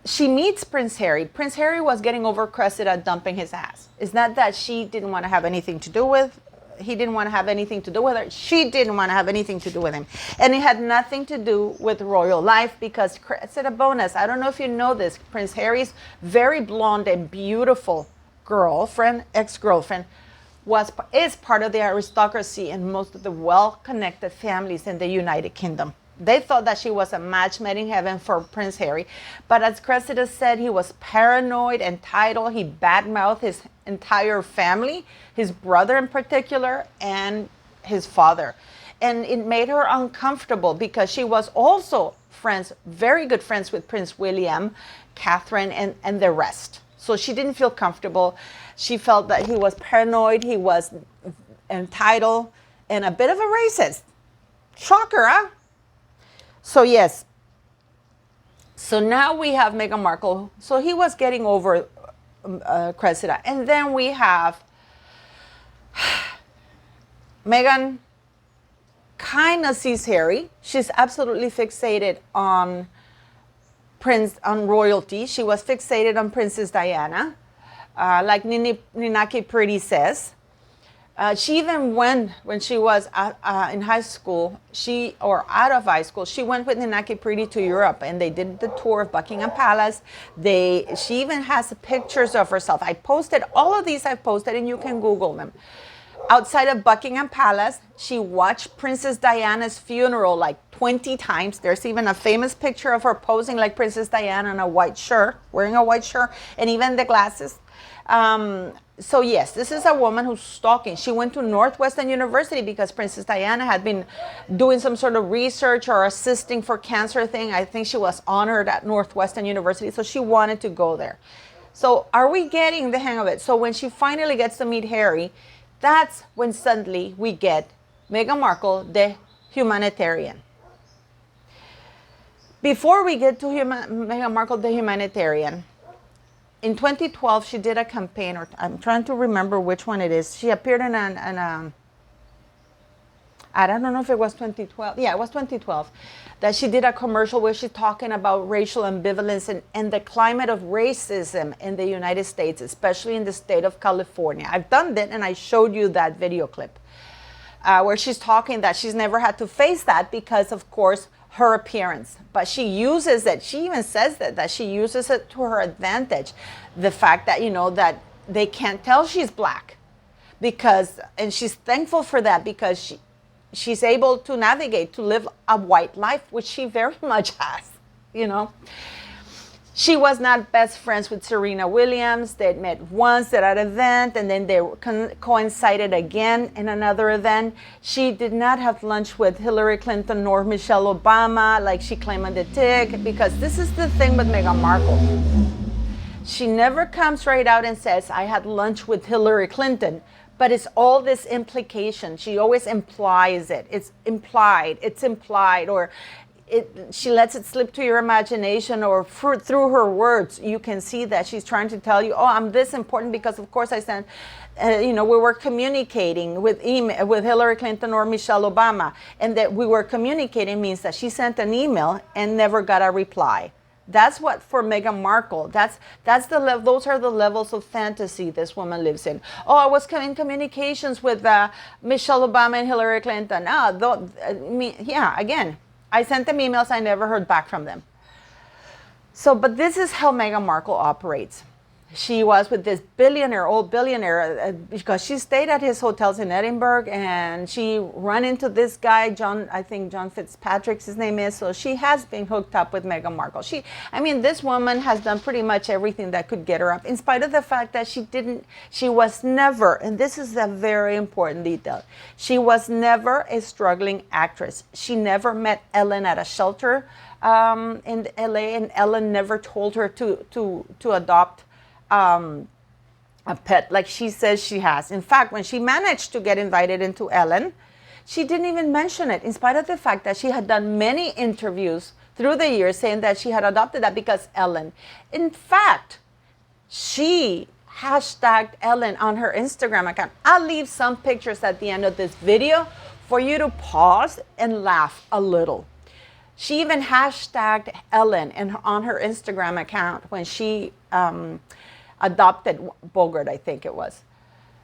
she meets Prince Harry. Prince Harry was getting over Cressida dumping his ass. It's not that she didn't want to have anything to do with he didn't want to have anything to do with her. She didn't want to have anything to do with him. And it had nothing to do with royal life because, Cressida bonus, I don't know if you know this, Prince Harry's very blonde and beautiful girlfriend, ex-girlfriend, is part of the aristocracy and most of the well-connected families in the United Kingdom. They thought that she was a match made in heaven for Prince Harry. But as Cressida said, he was paranoid, entitled. He badmouthed his entire family, his brother in particular, and his father. And it made her uncomfortable because she was also friends, very good friends with Prince William, Catherine, and the rest. So she didn't feel comfortable. She felt that he was paranoid, he was entitled, and a bit of a racist. Shocker, huh? So yes, so now we have Meghan Markle. So he was getting over Cressida. And then we have Meghan kind of sees Harry. She's absolutely fixated on royalty. She was fixated on Princess Diana, like Ninaki Pretty says. She even went, when she was in high school, out of high school, she went with Ninaki Pretty to Europe, and they did the tour of Buckingham Palace. She even has pictures of herself. I posted, all of these I've posted, and you can Google them. Outside of Buckingham Palace, she watched Princess Diana's funeral like 20 times. There's even a famous picture of her posing like Princess Diana in a white shirt, wearing a white shirt, and even the glasses. So yes, this is a woman who's stalking. She went to Northwestern University because Princess Diana had been doing some sort of research or assisting for cancer thing. I think she was honored at Northwestern University, so she wanted to go there. So are we getting the hang of it? So when she finally gets to meet Harry, that's when suddenly we get Meghan Markle, the humanitarian. Before we get to Meghan Markle, the humanitarian, in 2012, she did a campaign, or I'm trying to remember which one it is. She appeared in I don't know if it was 2012. Yeah, it was 2012. That she did a commercial where she's talking about racial ambivalence and the climate of racism in the United States, especially in the state of California. I've done that, and I showed you that video clip where she's talking that she's never had to face that because, of course, her appearance, but she uses it. She even says that she uses it to her advantage. The fact that, that they can't tell she's black and she's thankful for that because she's able to navigate, to live a white life, which she very much has, She was not best friends with Serena Williams. They met once at an event, and then they coincided again in another event. She did not have lunch with Hillary Clinton nor Michelle Obama like she claimed on the TIC, because this is the thing with Meghan Markle. She never comes right out and says, I had lunch with Hillary Clinton, but it's all this implication. She always implies it. It's implied, or she lets it slip to your imagination, or through her words, you can see that she's trying to tell you, I'm this important because, of course, I sent, we were communicating with Hillary Clinton or Michelle Obama. And that we were communicating means that she sent an email and never got a reply. That's what, for Meghan Markle, those are the levels of fantasy this woman lives in. I was in communications with Michelle Obama and Hillary Clinton. Again, I sent them emails, I never heard back from them. So, but this is how Meghan Markle operates. she was with this old billionaire, because she stayed at his hotels in Edinburgh, and she ran into this guy, I think John Fitzpatrick's his name is. So she has been hooked up with Meghan Markle. This woman has done pretty much everything that could get her up, in spite of the fact that she was never, and this is a very important detail, she was never a struggling actress. She never met Ellen at a shelter in LA, and Ellen never told her to adopt a pet like she says she has. In fact, when she managed to get invited into Ellen, she didn't even mention it, in spite of the fact that she had done many interviews through the years saying that she had adopted that because Ellen. In fact, she hashtagged Ellen on her Instagram account. I'll leave some pictures at the end of this video for you to pause and laugh a little. She even hashtagged Ellen on her Instagram account when she adopted Bogart, I think it was.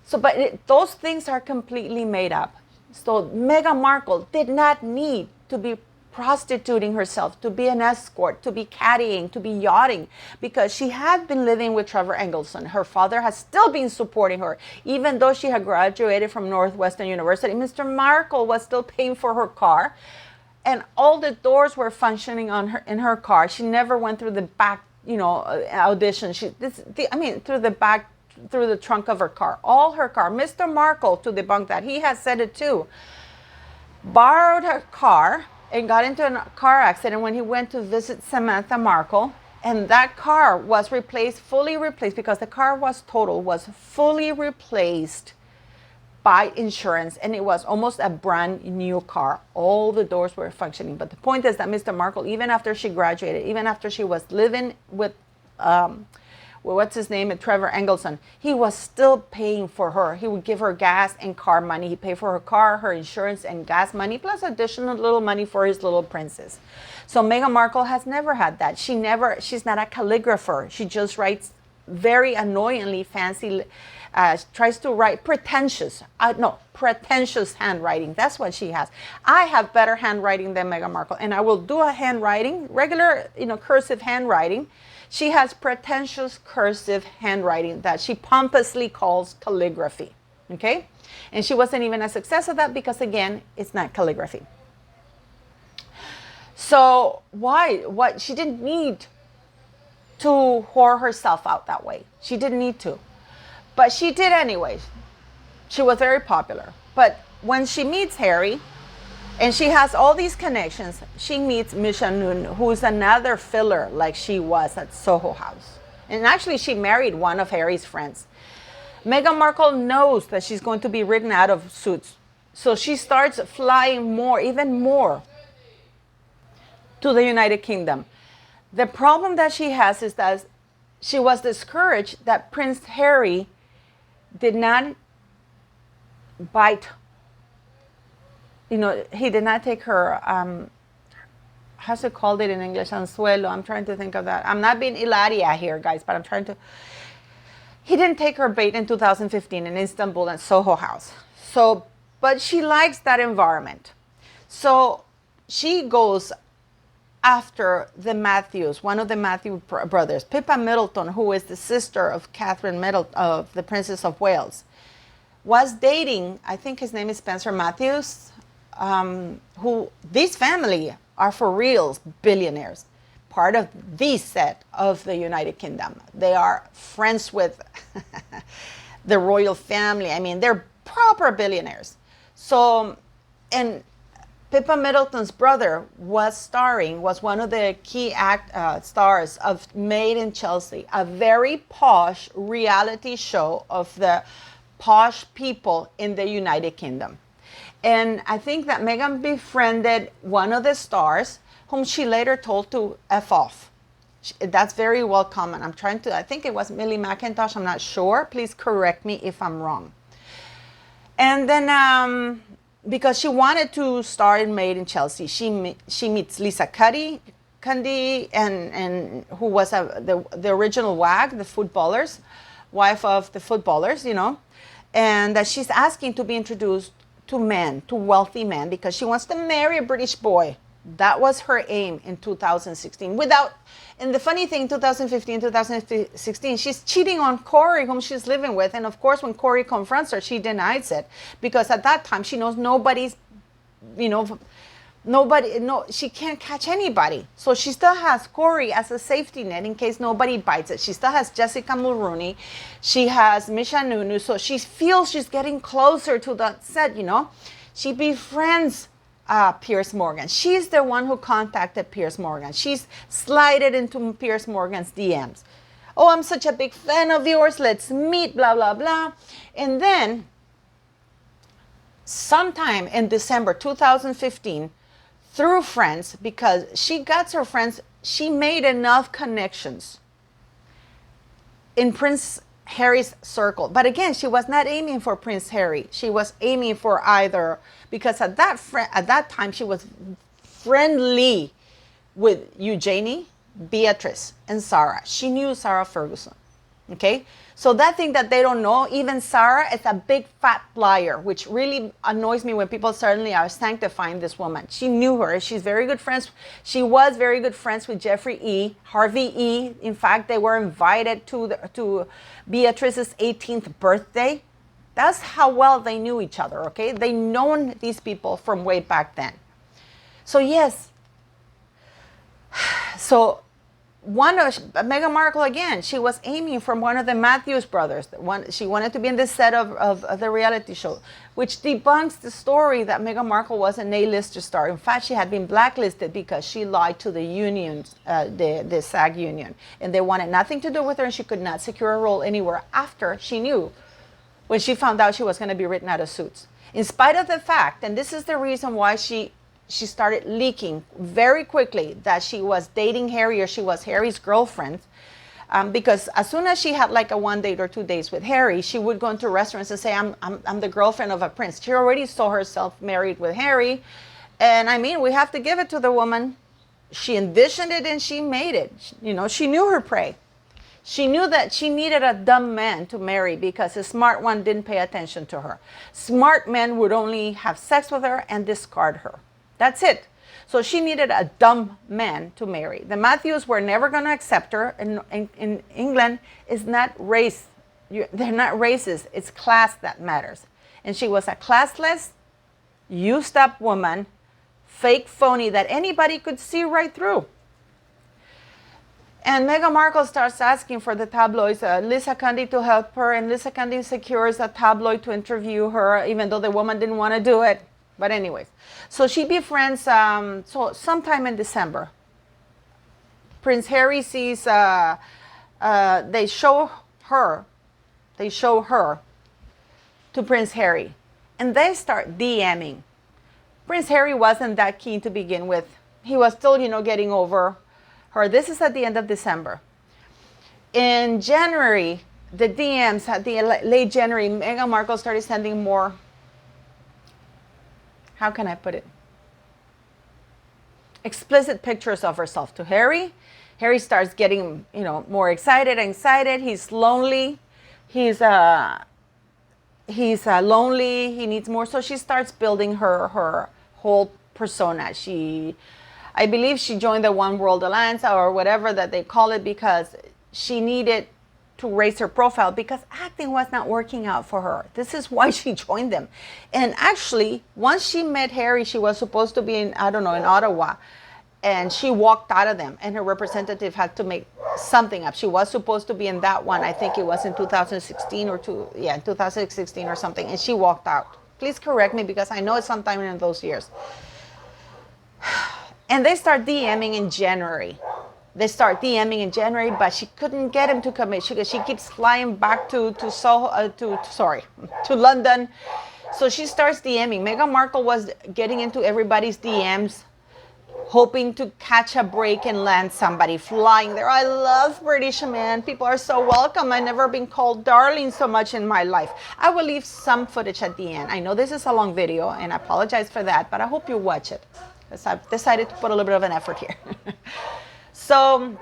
So, but those things are completely made up. So Meghan Markle did not need to be prostituting herself, to be an escort, to be caddying, to be yachting, because she had been living with Trevor Engleson. Her father has still been supporting her, even though she had graduated from Northwestern University. Mr. Markle was still paying for her car, and all the doors were functioning in her car. She never went through the back, audition. Through the back, through the trunk of her car. All her car. Mr. Markle, to debunk that, he has said it too, borrowed her car and got into a car accident when he went to visit Samantha Markle, and that car was fully replaced, because the car was total, was fully replaced by insurance, and it was almost a brand new car. All the doors were functioning. But the point is that Mr. Markle, even after she graduated, even after she was living with Trevor Engleson, he was still paying for her. He would give her gas and car money. He paid for her car, her insurance, and gas money, plus additional little money for his little princess. So Meghan Markle has never had that. She's not a calligrapher. She just writes very annoyingly fancy, tries to write pretentious handwriting. That's what she has. I have better handwriting than Meghan Markle, and I will do a handwriting, regular, cursive handwriting. She has pretentious cursive handwriting that she pompously calls calligraphy, okay? And she wasn't even a success of that because, again, it's not calligraphy. So what? She didn't need to whore herself out that way. She didn't need to. But she did anyways. She was very popular. But when she meets Harry, and she has all these connections, she meets Misha Noon, who's another filler like she was at Soho House. And actually, she married one of Harry's friends. Meghan Markle knows that she's going to be written out of Suits. So she starts flying even more to the United Kingdom. The problem that she has is that she was discouraged that Prince Harry did not bite. He did not take her, how's it called it in English? Anzuelo. I'm trying to think of that. I'm not being Ilaria here, guys, but I'm trying to. He didn't take her bait in 2015 in Istanbul and Soho House. So, but she likes that environment. So she goes after the Matthews, one of the Matthew brothers, Pippa Middleton, who is the sister of Catherine Middleton, of the Princess of Wales, was dating, I think his name is Spencer Matthews, who this family are for reals billionaires, part of the set of the United Kingdom. They are friends with the royal family. They're proper billionaires. So, and Pippa Middleton's brother was one of the key stars of Made in Chelsea, a very posh reality show of the posh people in the United Kingdom. And I think that Meghan befriended one of the stars, whom she later told to F off. That's very well common. I think it was Millie McIntosh, I'm not sure. Please correct me if I'm wrong. And then, because she wanted to star in Made in Chelsea, she meets Lisa Cundy, and who was the original WAG, the footballers, wife of the footballers, and that she's asking to be introduced to wealthy men, because she wants to marry a British boy. That was her aim in 2016. And the funny thing, 2015, 2016, she's cheating on Cory, whom she's living with. And of course, when Cory confronts her, she denies it. Because at that time, she knows she can't catch anybody. So she still has Cory as a safety net in case nobody bites it. She still has Jessica Mulrooney. She has Misha Nunu. So she feels she's getting closer to the set, She befriends Piers Morgan. She's the one who contacted Piers Morgan. She's slided into Piers Morgan's DMs. Oh, I'm such a big fan of yours. Let's meet, blah, blah, blah. And then sometime in December 2015, through friends, because she got her friends, she made enough connections in Prince Harry's circle. But again, she was not aiming for Prince Harry. She was aiming for either, because at that time she was friendly with Eugenie, Beatrice, and Sarah. She knew Sarah Ferguson. Okay? So that thing that they don't know, even Sarah is a big fat liar, which really annoys me when people suddenly are sanctifying this woman. She knew her. She's very good friends. She was very good friends with Jeffrey E., Harvey E. In fact, they were invited to Beatrice's 18th birthday. That's how well they knew each other, okay? They known these people from way back then. So yes. So Meghan Markle, again, she was aiming from one of the Matthews brothers. She wanted to be in the set of the reality show, which debunks the story that Meghan Markle was an A-lister star. In fact, she had been blacklisted because she lied to the unions, the SAG union. And they wanted nothing to do with her, and she could not secure a role anywhere after she knew, when she found out she was going to be written out of Suits. In spite of the fact, and this is the reason why she started leaking very quickly that she was dating Harry, or she was Harry's girlfriend, because as soon as she had like a 1 date or 2 dates with Harry, she would go into restaurants and say, I'm the girlfriend of a prince. She already saw herself married with Harry. And I mean, we have to give it to the woman. She envisioned it and she made it. She knew her prey. She knew that she needed a dumb man to marry because a smart one didn't pay attention to her. Smart men would only have sex with her and discard her. That's it. So she needed a dumb man to marry. The Matthews were never going to accept her. In England, it's not race. They're not racist. It's class that matters. And she was a classless, used up woman, fake, phony, that anybody could see right through. And Meghan Markle starts asking for the tabloids, Lisa Cundy to help her, and Lisa Cundy secures a tabloid to interview her, even though the woman didn't want to do it. But anyways, so she befriends, so sometime in December, Prince Harry sees, they show her to Prince Harry, and they start DMing. Prince Harry wasn't that keen to begin with. He was still, getting over her. This is at the end of December. In January, the DMs, at the late January, Meghan Markle started sending more, how can I put it, explicit pictures of herself to Harry. Harry starts getting, more excited. He's lonely. He's lonely. He needs more. So she starts building her whole persona. I believe she joined the One World Alliance or whatever that they call it, because she needed to raise her profile because acting was not working out for her. This is why she joined them. And actually, once she met Harry, she was supposed to be in Ottawa, and she walked out of them, and her representative had to make something up. She was supposed to be in that one. I think it was in 2016 2016 or something, and she walked out. Please correct me, because I know it's sometime in those years. And they start DMing in January. But she couldn't get him to commit. She keeps flying back to London. So she starts DMing. Meghan Markle was getting into everybody's DMs, hoping to catch a break and land somebody, flying there. I love British men. People are so welcome. I've never been called darling so much in my life. I will leave some footage at the end. I know this is a long video, and I apologize for that, but I hope you watch it, because I've decided to put a little bit of an effort here. So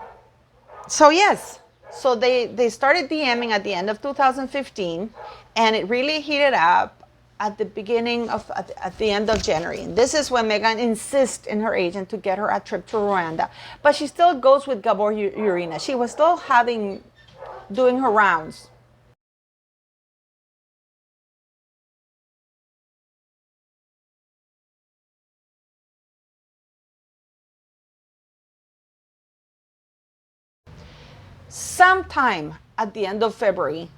yes. So they started DMing at the end of 2015, and it really heated up at the end of January. And this is when Meghan insists in her agent to get her a trip to Rwanda. But she still goes with Gabor Urina. She was still doing her rounds. Sometime at the end of February,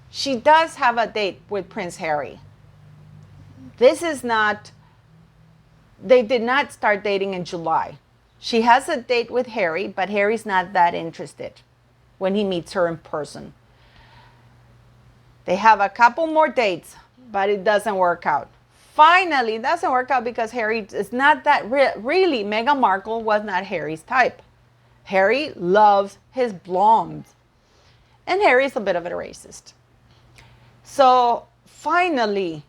she does have a date with Prince Harry. They did not start dating in July. She has a date with Harry, but Harry's not that interested when he meets her in person. They have a couple more dates, but it doesn't work out. Finally, it doesn't work out because Harry is not that really, Meghan Markle was not Harry's type. Harry loves his blondes. And Harry's a bit of a racist. So finally,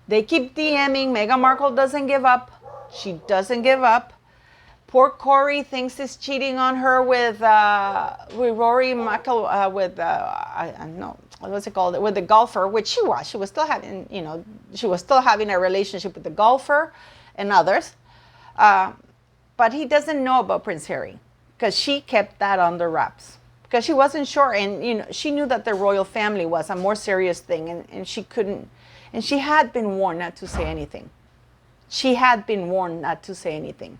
they keep DMing. Meghan Markle doesn't give up. She doesn't give up. Poor Cory thinks he's cheating on her with Rory McIlroy, with the golfer, which she was. She was still having, she was still having a relationship with the golfer and others. But he doesn't know about Prince Harry because she kept that under wraps because she wasn't sure. And, she knew that the royal family was a more serious thing and she couldn't. And she had been warned not to say anything. She had been warned not to say anything.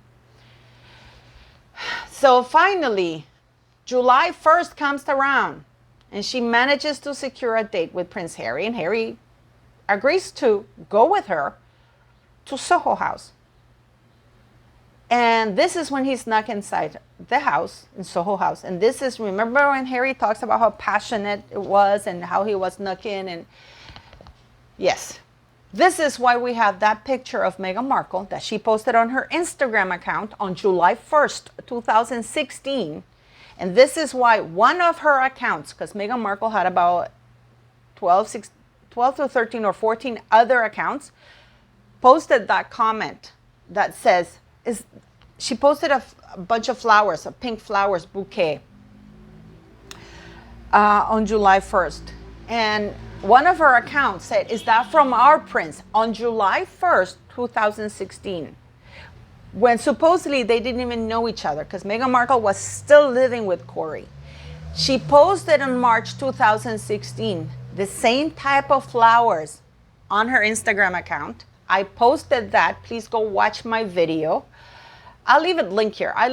So finally, July 1st comes around and she manages to secure a date with Prince Harry. And Harry agrees to go with her to Soho House. And this is when he snuck inside the house, in Soho House. And this is, remember when Harry talks about how passionate it was and how he was snuck in and yes, this is why we have that picture of Meghan Markle that she posted on her Instagram account on July 1st, 2016. And this is why one of her accounts, because Meghan Markle had about 12 to 13 or 14 other accounts, posted that comment that says, she posted a bunch of flowers, a pink flowers bouquet on July 1st. And one of her accounts said, "Is that from our prince?" on July 1st, 2016, when supposedly they didn't even know each other because Meghan Markle was still living with Cory. She posted in March 2016 the same type of flowers on her Instagram account. I posted that. Please go watch my video. I'll leave it linked here. I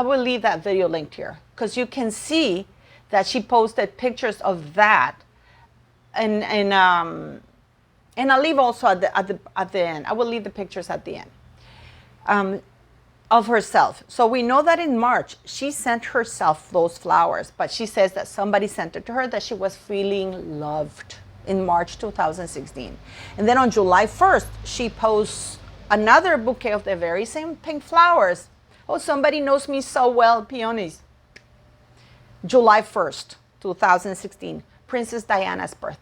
will leave that video linked here because you can see that she posted pictures of that, and I'll leave also at the end. I will leave the pictures at the end of herself. So we know that in March she sent herself those flowers, but she says that somebody sent it to her, that she was feeling loved in March 2016, and then on July 1st she posts another bouquet of the very same pink flowers. Oh, somebody knows me so well, peonies. July 1st, 2016, Princess Diana's birth.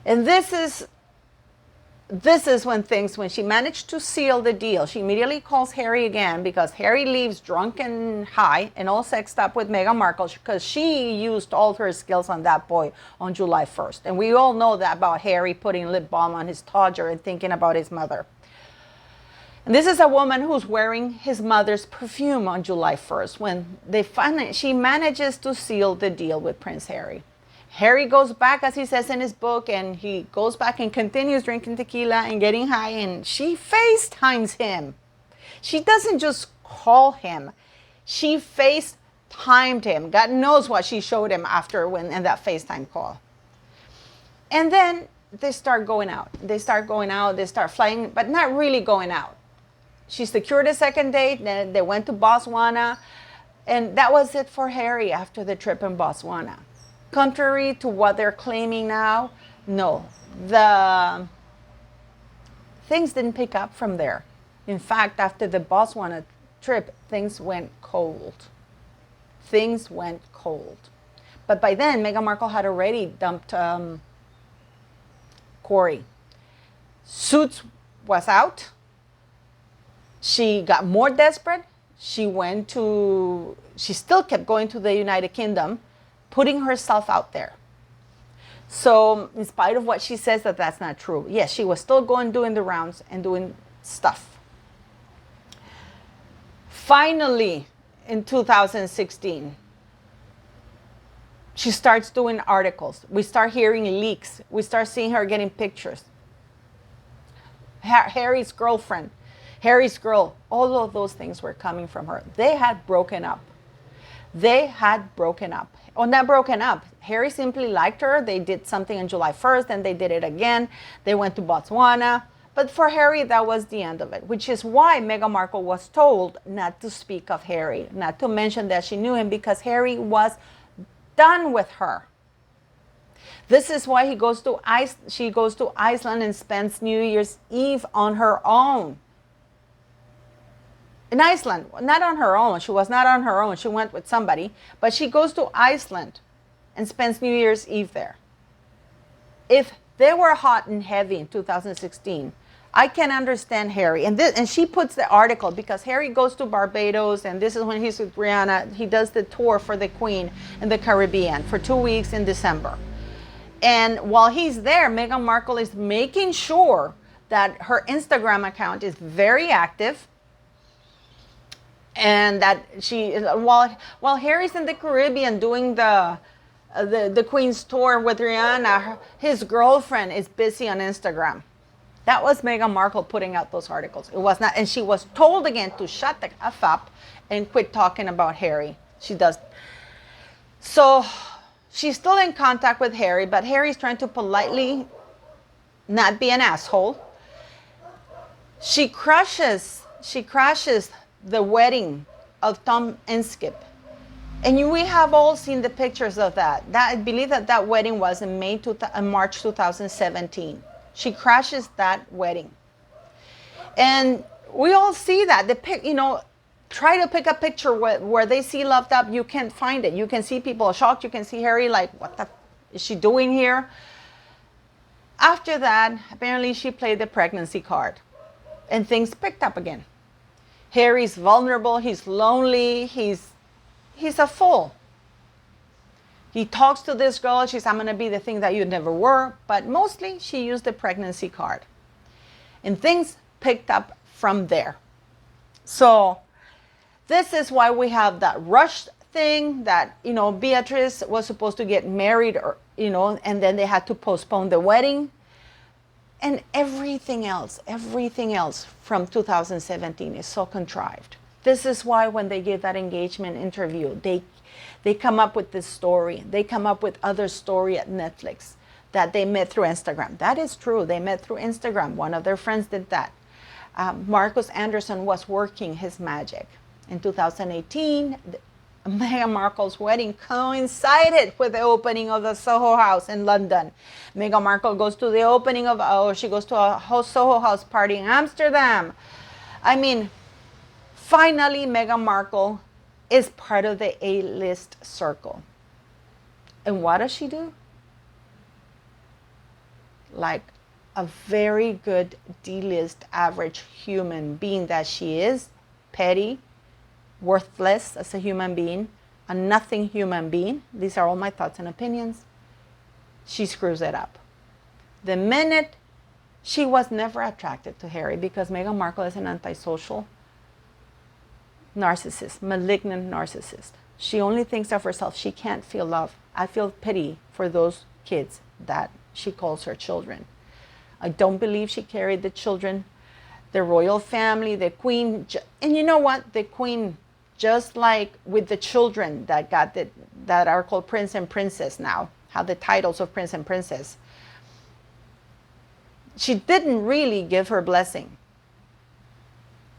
And this is when she managed to seal the deal. She immediately calls Harry again because Harry leaves drunk and high and all sexed up with Meghan Markle because she used all her skills on that boy on July 1st. And we all know that about Harry putting lip balm on his todger and thinking about his mother. And this is a woman who's wearing his mother's perfume on July 1st when she manages to seal the deal with Prince Harry. Harry goes back, as he says in his book, and he goes back and continues drinking tequila and getting high, and she FaceTimes him. She doesn't just call him. She FaceTimed him. God knows what she showed him in that FaceTime call. And then they start going out. They start flying, but not really going out. She secured a second date, then they went to Botswana, and that was it for Harry after the trip in Botswana. Contrary to what they're claiming now, no, the things didn't pick up from there. In fact, after the Botswana trip, things went cold. Things went cold. But by then, Meghan Markle had already dumped Cory. Suits was out. She got more desperate. She still kept going to the United Kingdom, putting herself out there. So in spite of what she says that that's not true, yes, she was still going doing the rounds and doing stuff. Finally, in 2016, she starts doing articles. We start hearing leaks. We start seeing her getting pictures. Harry's girlfriend, Harry's girl, all of those things were coming from her. They had broken up. They had broken up. Well, not broken up. Harry simply liked her. They did something on July 1st, and they did it again. They went to Botswana. But for Harry, that was the end of it, which is why Meghan Markle was told not to speak of Harry, not to mention that she knew him, because Harry was done with her. This is why she goes to Iceland and spends New Year's Eve on her own. In Iceland, not on her own. She was not on her own. She went with somebody. But she goes to Iceland and spends New Year's Eve there. If they were hot and heavy in 2016, I can understand Harry. And she puts the article because Harry goes to Barbados, and this is when he's with Rihanna. He does the tour for the Queen in the Caribbean for 2 weeks in December. And while he's there, Meghan Markle is making sure that her Instagram account is very active, and that while Harry's in the Caribbean doing the Queen's tour with Rihanna, his girlfriend is busy on Instagram. That was Meghan Markle putting out those articles. It was not, and she was told again to shut the F up and quit talking about Harry. She does. So she's still in contact with Harry, but Harry's trying to politely not be an asshole. She crashes the wedding of Tom and Skip. And we have all seen the pictures of that. I believe that wedding was in March 2017. She crashes that wedding. And we all see that. Try to pick a picture where they see loved up. You can't find it. You can see people shocked. You can see Harry like, what the is she doing here? After that, apparently she played the pregnancy card. And things picked up again. Harry's vulnerable. He's lonely. He's a fool. He talks to this girl. She's, I'm going to be the thing that you never were. But mostly she used the pregnancy card. And things picked up from there. So this is why we have that rushed thing that, Beatrice was supposed to get married, and then they had to postpone the wedding. And everything else from 2017 is so contrived. This is why when they give that engagement interview, they come up with this story. They come up with other story at Netflix that they met through Instagram. That is true. They met through Instagram. One of their friends did that. Markus Andersson was working his magic. In 2018, Meghan Markle's wedding coincided with the opening of the Soho House in London. Meghan Markle goes to the opening she goes to a Soho House party in Amsterdam. I mean, finally, Meghan Markle is part of the A-list circle. And what does she do? Like a very good D-list average human being that she is, petty, worthless as a human being, a nothing human being. These are all my thoughts and opinions. She screws it up. The minute she was never attracted to Harry because Meghan Markle is an antisocial narcissist, malignant narcissist. She only thinks of herself. She can't feel love. I feel pity for those kids that she calls her children. I don't believe she carried the children, the royal family, the Queen. And you know what? The Queen, just like with the children that are called Prince and Princess now, have the titles of Prince and Princess. She didn't really give her blessing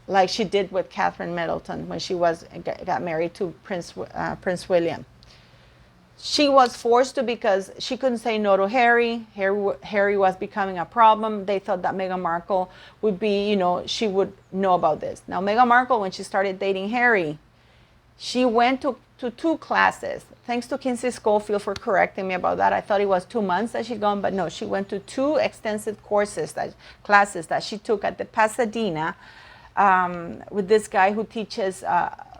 like she did with Catherine Middleton when she got married to Prince William. She was forced to because she couldn't say no to Harry. Harry was becoming a problem. They thought that Meghan Markle would be, she would know about this. Now, Meghan Markle, when she started dating Harry, she went to 2 classes. Thanks to Kinsey Schofield for correcting me about that. I thought it was 2 months that she'd gone, but no, she went to 2 extensive classes that she took at the Pasadena with this guy who teaches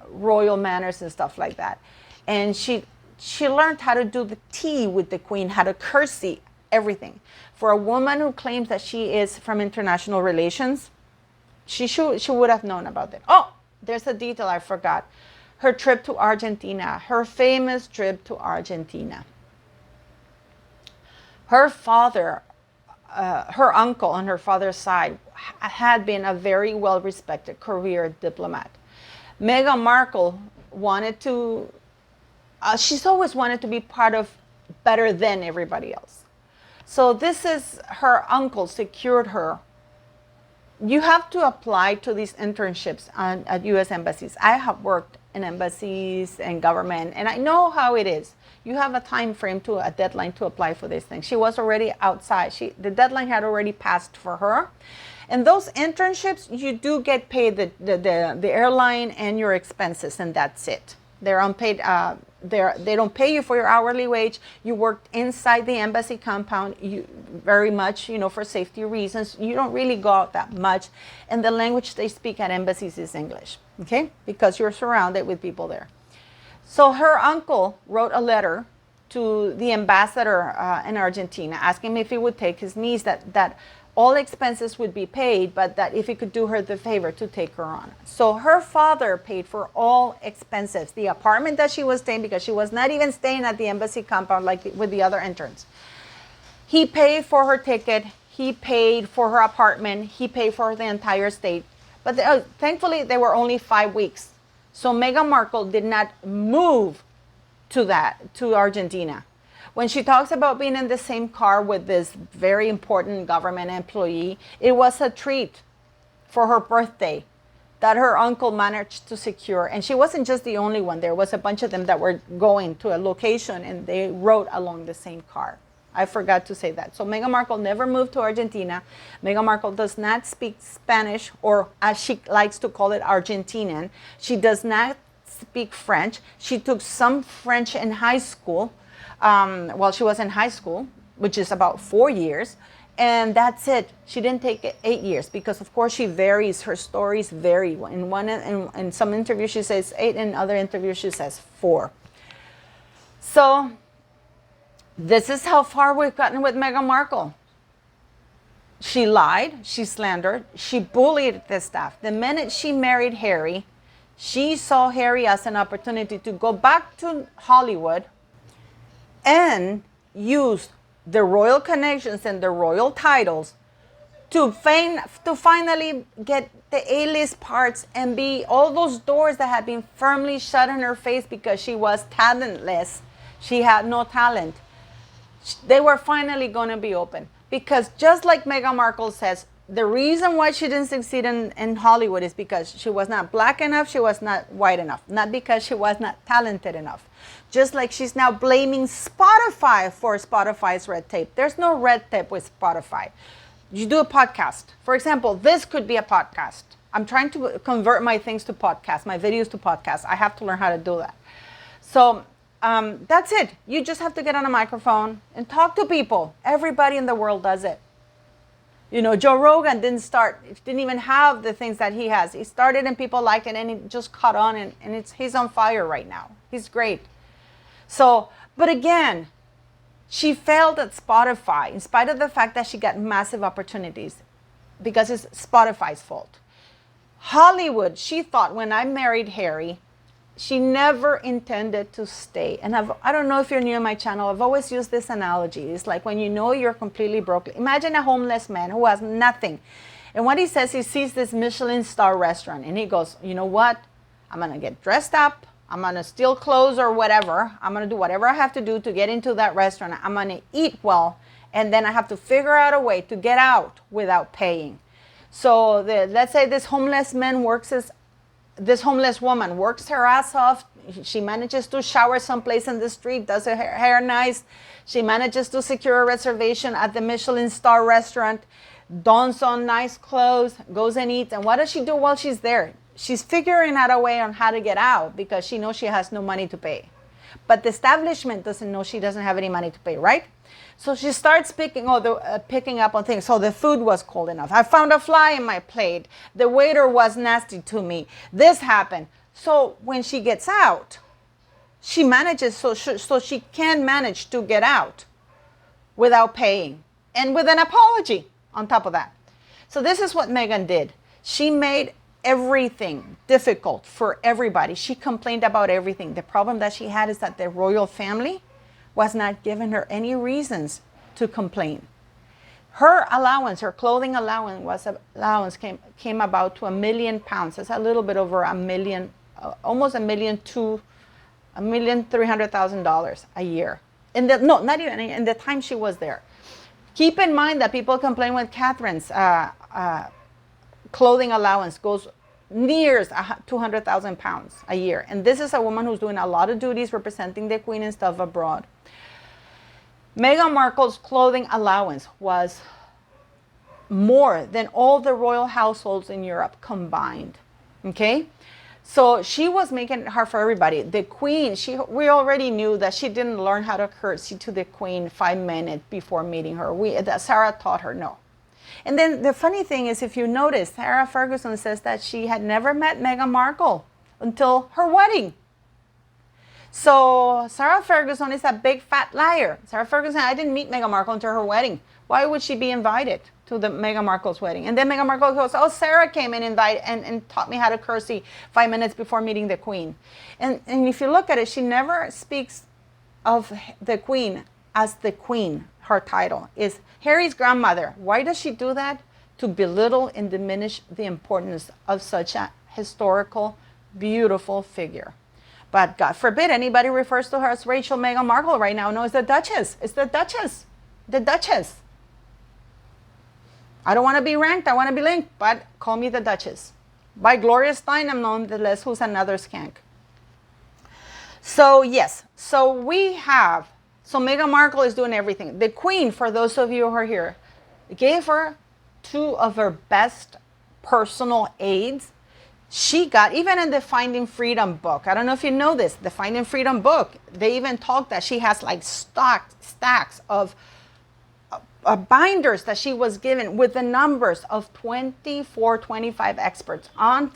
royal manners and stuff like that. And she She learned how to do the tea with the queen, how to curtsy, everything. For a woman who claims that she is from international relations, she would have known about it. Oh, there's a detail I forgot. Her trip to Argentina, her famous trip to Argentina. Her father, her uncle on her father's side, had been a very well-respected career diplomat. Meghan Markle wanted to, she's always wanted to be part of better than everybody else. So this is her uncle secured her. You have to apply to these internships at U.S. embassies. I have worked in embassies and government, and I know how it is. You have a time frame a deadline to apply for these things. She was already outside. The deadline had already passed for her. And those internships, you do get paid the airline and your expenses, and that's it. They're unpaid. They don't pay you for your hourly wage. You worked inside the embassy compound very much, for safety reasons. You don't really go out that much. And the language they speak at embassies is English, okay? Because you're surrounded with people there. So her uncle wrote a letter to the ambassador in Argentina asking him if he would take his niece, that all expenses would be paid, but that if he could do her the favor to take her on. So her father paid for all expenses, the apartment that she was staying, because she was not even staying at the embassy compound like with the other interns. He paid for her ticket, he paid for her apartment, he paid for the entire stay. But thankfully, they were only 5 weeks. So Meghan Markle did not move to Argentina. When she talks about being in the same car with this very important government employee, it was a treat for her birthday that her uncle managed to secure. And she wasn't just the only one. There was a bunch of them that were going to a location and they rode along the same car. I forgot to say that. So Meghan Markle never moved to Argentina. Meghan Markle does not speak Spanish, or as she likes to call it, Argentinian. She does not speak French. She took some French in high school. While she was in high school, which is about 4 years, and that's it. She didn't take 8 years because, of course, she varies. Her stories vary. In some interviews she says 8, in other interviews she says 4. So this is how far we've gotten with Meghan Markle. She lied, she slandered, she bullied the staff. The minute she married Harry, she saw Harry as an opportunity to go back to Hollywood and use the royal connections and the royal titles to finally get the A-list parts and be all those doors that had been firmly shut in her face because she was talentless. She had no talent. They were finally going to be open. Because just like Meghan Markle says, the reason why she didn't succeed in Hollywood is because she was not black enough, she was not white enough, not because she was not talented enough. Just like she's now blaming Spotify for Spotify's red tape. There's no red tape with Spotify. You do a podcast. For example, this could be a podcast. I'm trying to convert my things to podcasts, my videos to podcasts. I have to learn how to do that. So that's it. You just have to get on a microphone and talk to people. Everybody in the world does it. Joe Rogan didn't even have the things that he has. He started and people liked it and it just caught on and he's on fire right now. He's great. So, but again, she failed at Spotify in spite of the fact that she got massive opportunities because it's Spotify's fault. Hollywood, she thought when I married Harry, she never intended to stay. And I don't know if you're new on my channel, I've always used this analogy. It's like when you know you're completely broke. Imagine a homeless man who has nothing. And what he says, he sees this Michelin star restaurant and he goes, you know what? I'm going to get dressed up. I'm going to steal clothes or whatever. I'm going to do whatever I have to do to get into that restaurant. I'm going to eat well. And then I have to figure out a way to get out without paying. So let's say this homeless woman works her ass off. She manages to shower someplace in the street, does her hair nice. She manages to secure a reservation at the Michelin star restaurant, dons on nice clothes, goes and eats. And what does she do while she's there? She's figuring out a way on how to get out because she knows she has no money to pay. But the establishment doesn't know she doesn't have any money to pay, right? So she starts picking up on things. So the food was cold enough. I found a fly in my plate. The waiter was nasty to me. This happened. So when she gets out, she manages, so she can manage to get out without paying and with an apology on top of that. So this is what Meghan did. She made everything difficult for everybody. She complained about everything. The problem that she had is that the royal family was not giving her any reasons to complain. Her allowance, her clothing allowance came about to £1 million. It's a little bit over $1 million, almost $1,300,000 a year. Not even in the time she was there. Keep in mind that people complain with Catherine's clothing allowance goes nears £200,000 a year. And this is a woman who's doing a lot of duties representing the Queen and stuff abroad. Meghan Markle's clothing allowance was more than all the royal households in Europe combined. Okay? So she was making it hard for everybody. The Queen, we already knew that she didn't learn how to curtsy to the Queen 5 minutes before meeting her. Sarah taught her no. And then the funny thing is, if you notice, Sarah Ferguson says that she had never met Meghan Markle until her wedding. So Sarah Ferguson is a big fat liar. Sarah Ferguson, I didn't meet Meghan Markle until her wedding. Why would she be invited to the Meghan Markle's wedding? And then Meghan Markle goes, oh, Sarah came and and taught me how to curtsy 5 minutes before meeting the Queen. And if you look at it, she never speaks of the Queen as the Queen. Her title is Harry's grandmother. Why does she do that? To belittle and diminish the importance of such a historical, beautiful figure. But God forbid anybody refers to her as Rachel Meghan Markle right now. No, it's the Duchess. It's the Duchess. The Duchess. I don't want to be ranked. I want to be linked. But call me the Duchess. By Gloria Steinem, nonetheless, who's another skank. So, yes. So Meghan Markle is doing everything. The Queen, for those of you who are here, gave her 2 of her best personal aides. She got, even in the Finding Freedom book, I don't know if you know this, the Finding Freedom book, they even talk that she has like stacks of binders that she was given with the numbers of 24, 25 experts on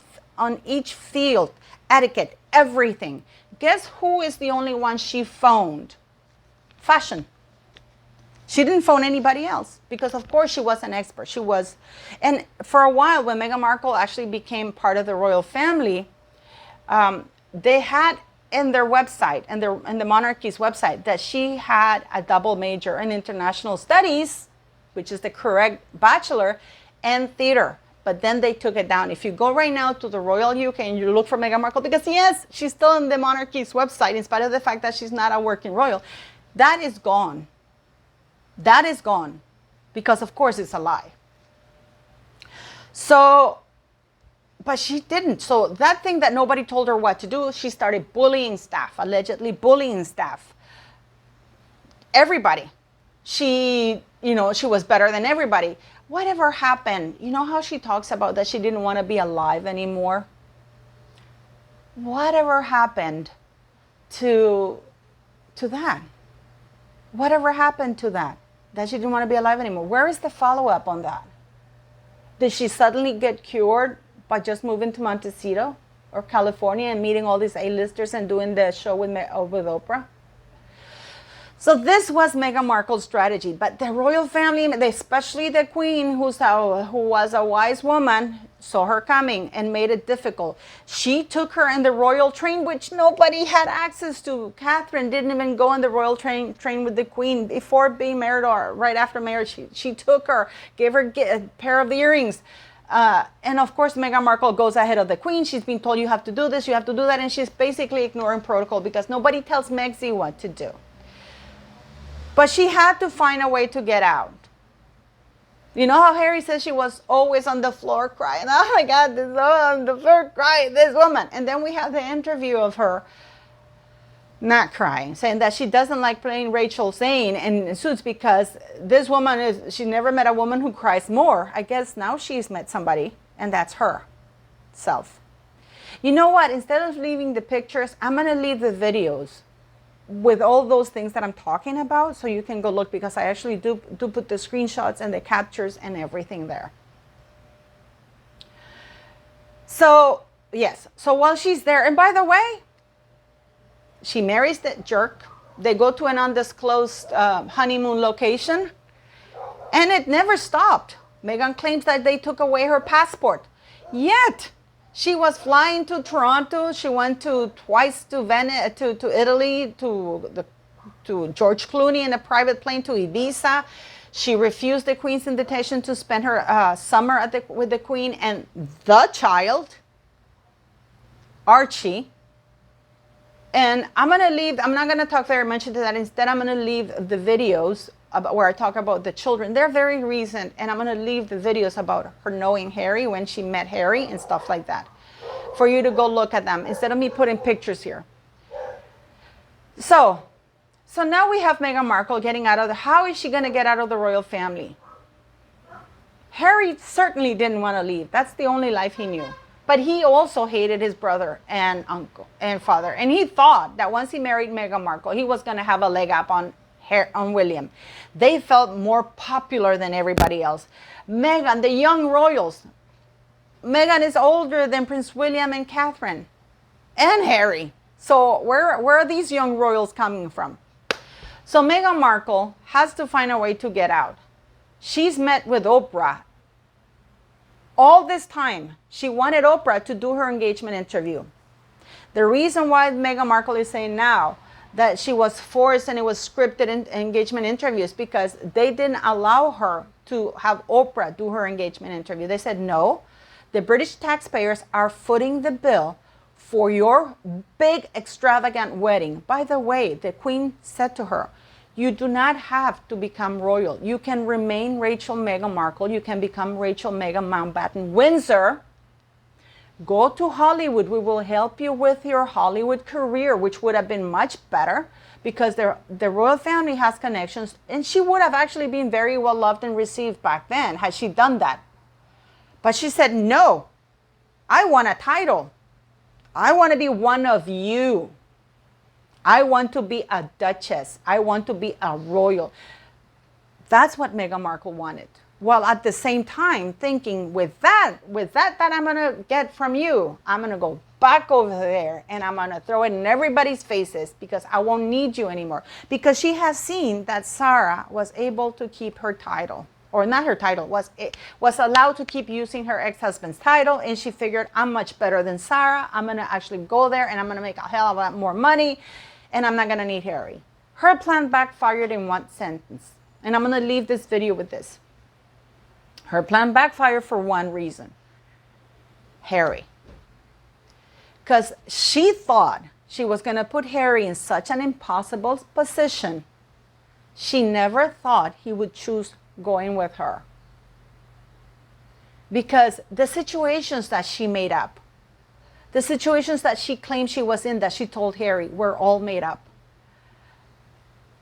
each field, etiquette, everything. Guess who is the only one she phoned? Fashion. She didn't phone anybody else because, of course, she was an expert. She was, and for a while, when Meghan Markle actually became part of the royal family, they had in their website, in the monarchy's website, that she had a double major in international studies, which is the correct bachelor, and theater. But then they took it down. If you go right now to the Royal UK and you look for Meghan Markle, because yes, she's still on the monarchy's website, in spite of the fact that she's not a working royal, that is gone. That is gone because, of course, it's a lie. So, but she didn't. So that thing that nobody told her what to do, she started bullying staff, allegedly bullying staff. Everybody. She was better than everybody. Whatever happened? You know how she talks about that she didn't want to be alive anymore? Whatever happened to that? Whatever happened to that? That she didn't want to be alive anymore. Where is the follow-up on that? Did she suddenly get cured by just moving to Montecito or California and meeting all these A-listers and doing the show with Oprah? So this was Meghan Markle's strategy. But the royal family, especially the Queen, who was a wise woman, saw her coming and made it difficult. She took her in the royal train, which nobody had access to. Catherine didn't even go on the royal train with the Queen before being married or right after marriage. She took her, gave her a pair of earrings. And of course, Meghan Markle goes ahead of the Queen. She's been told you have to do this, you have to do that. And she's basically ignoring protocol because nobody tells Megxie what to do. But she had to find a way to get out. You know how Harry says she was always on the floor crying? Oh my God, this woman on the floor crying, this woman. And then we have the interview of her not crying, saying that she doesn't like playing Rachel Zane in Suits because this woman she never met a woman who cries more. I guess now she's met somebody, and that's her self. You know what? Instead of leaving the pictures, I'm going to leave the videos with all those things that I'm talking about, so you can go look, because I actually do put the screenshots and the captures and everything there. So yes, so while she's there, and by the way, She marries the jerk. They go to an undisclosed honeymoon location, and it never stopped. Meghan claims that they took away her passport. Yet, she was flying to Toronto. She went twice to Italy, to George Clooney in a private plane to Ibiza. She refused the Queen's invitation to spend her summer with the Queen, and the child, Archie. And I'm not going to talk very much into that. Instead, I'm going to leave the videos about where I talk about the children. They're very recent, and I'm going to leave the videos about her knowing Harry, when she met Harry and stuff like that, for you to go look at them instead of me putting pictures here. So now we have Meghan Markle getting out of how is she going to get out of the royal family? Harry certainly didn't want to leave. That's the only life he knew. But he also hated his brother and uncle and father. And he thought that once he married Meghan Markle, he was going to have a leg up on William. They felt more popular than everybody else. Meghan, the young royals. Meghan is older than Prince William and Catherine and Harry. So where are these young royals coming from? So Meghan Markle has to find a way to get out. She's met with Oprah. All this time, she wanted Oprah to do her engagement interview. The reason why Meghan Markle is saying now that she was forced and it was scripted engagement interviews because they didn't allow her to have Oprah do her engagement interview. They said, no, the British taxpayers are footing the bill for your big extravagant wedding. By the way, the Queen said to her, you do not have to become royal. You can remain Rachel Meghan Markle. You can become Rachel Meghan Mountbatten Windsor. Go to Hollywood. We will help you with your Hollywood career, which would have been much better because the royal family has connections. And she would have actually been very well loved and received back then had she done that. But she said, no, I want a title. I want to be one of you. I want to be a duchess. I want to be a royal. That's what Meghan Markle wanted. While at the same time thinking with that I'm going to get from you, I'm going to go back over there and I'm going to throw it in everybody's faces because I won't need you anymore. Because she has seen that Sarah was able to keep her title. Or not her title, was allowed to keep using her ex-husband's title, and she figured, I'm much better than Sarah. I'm going to actually go there and I'm going to make a hell of a lot more money. And I'm not going to need Harry. Her plan backfired in one sentence. And I'm going to leave this video with this. Her plan backfired for one reason. Harry. Because she thought she was going to put Harry in such an impossible position. She never thought he would choose going with her. Because the situations that she made up, the situations that she claimed she was in that she told Harry were all made up.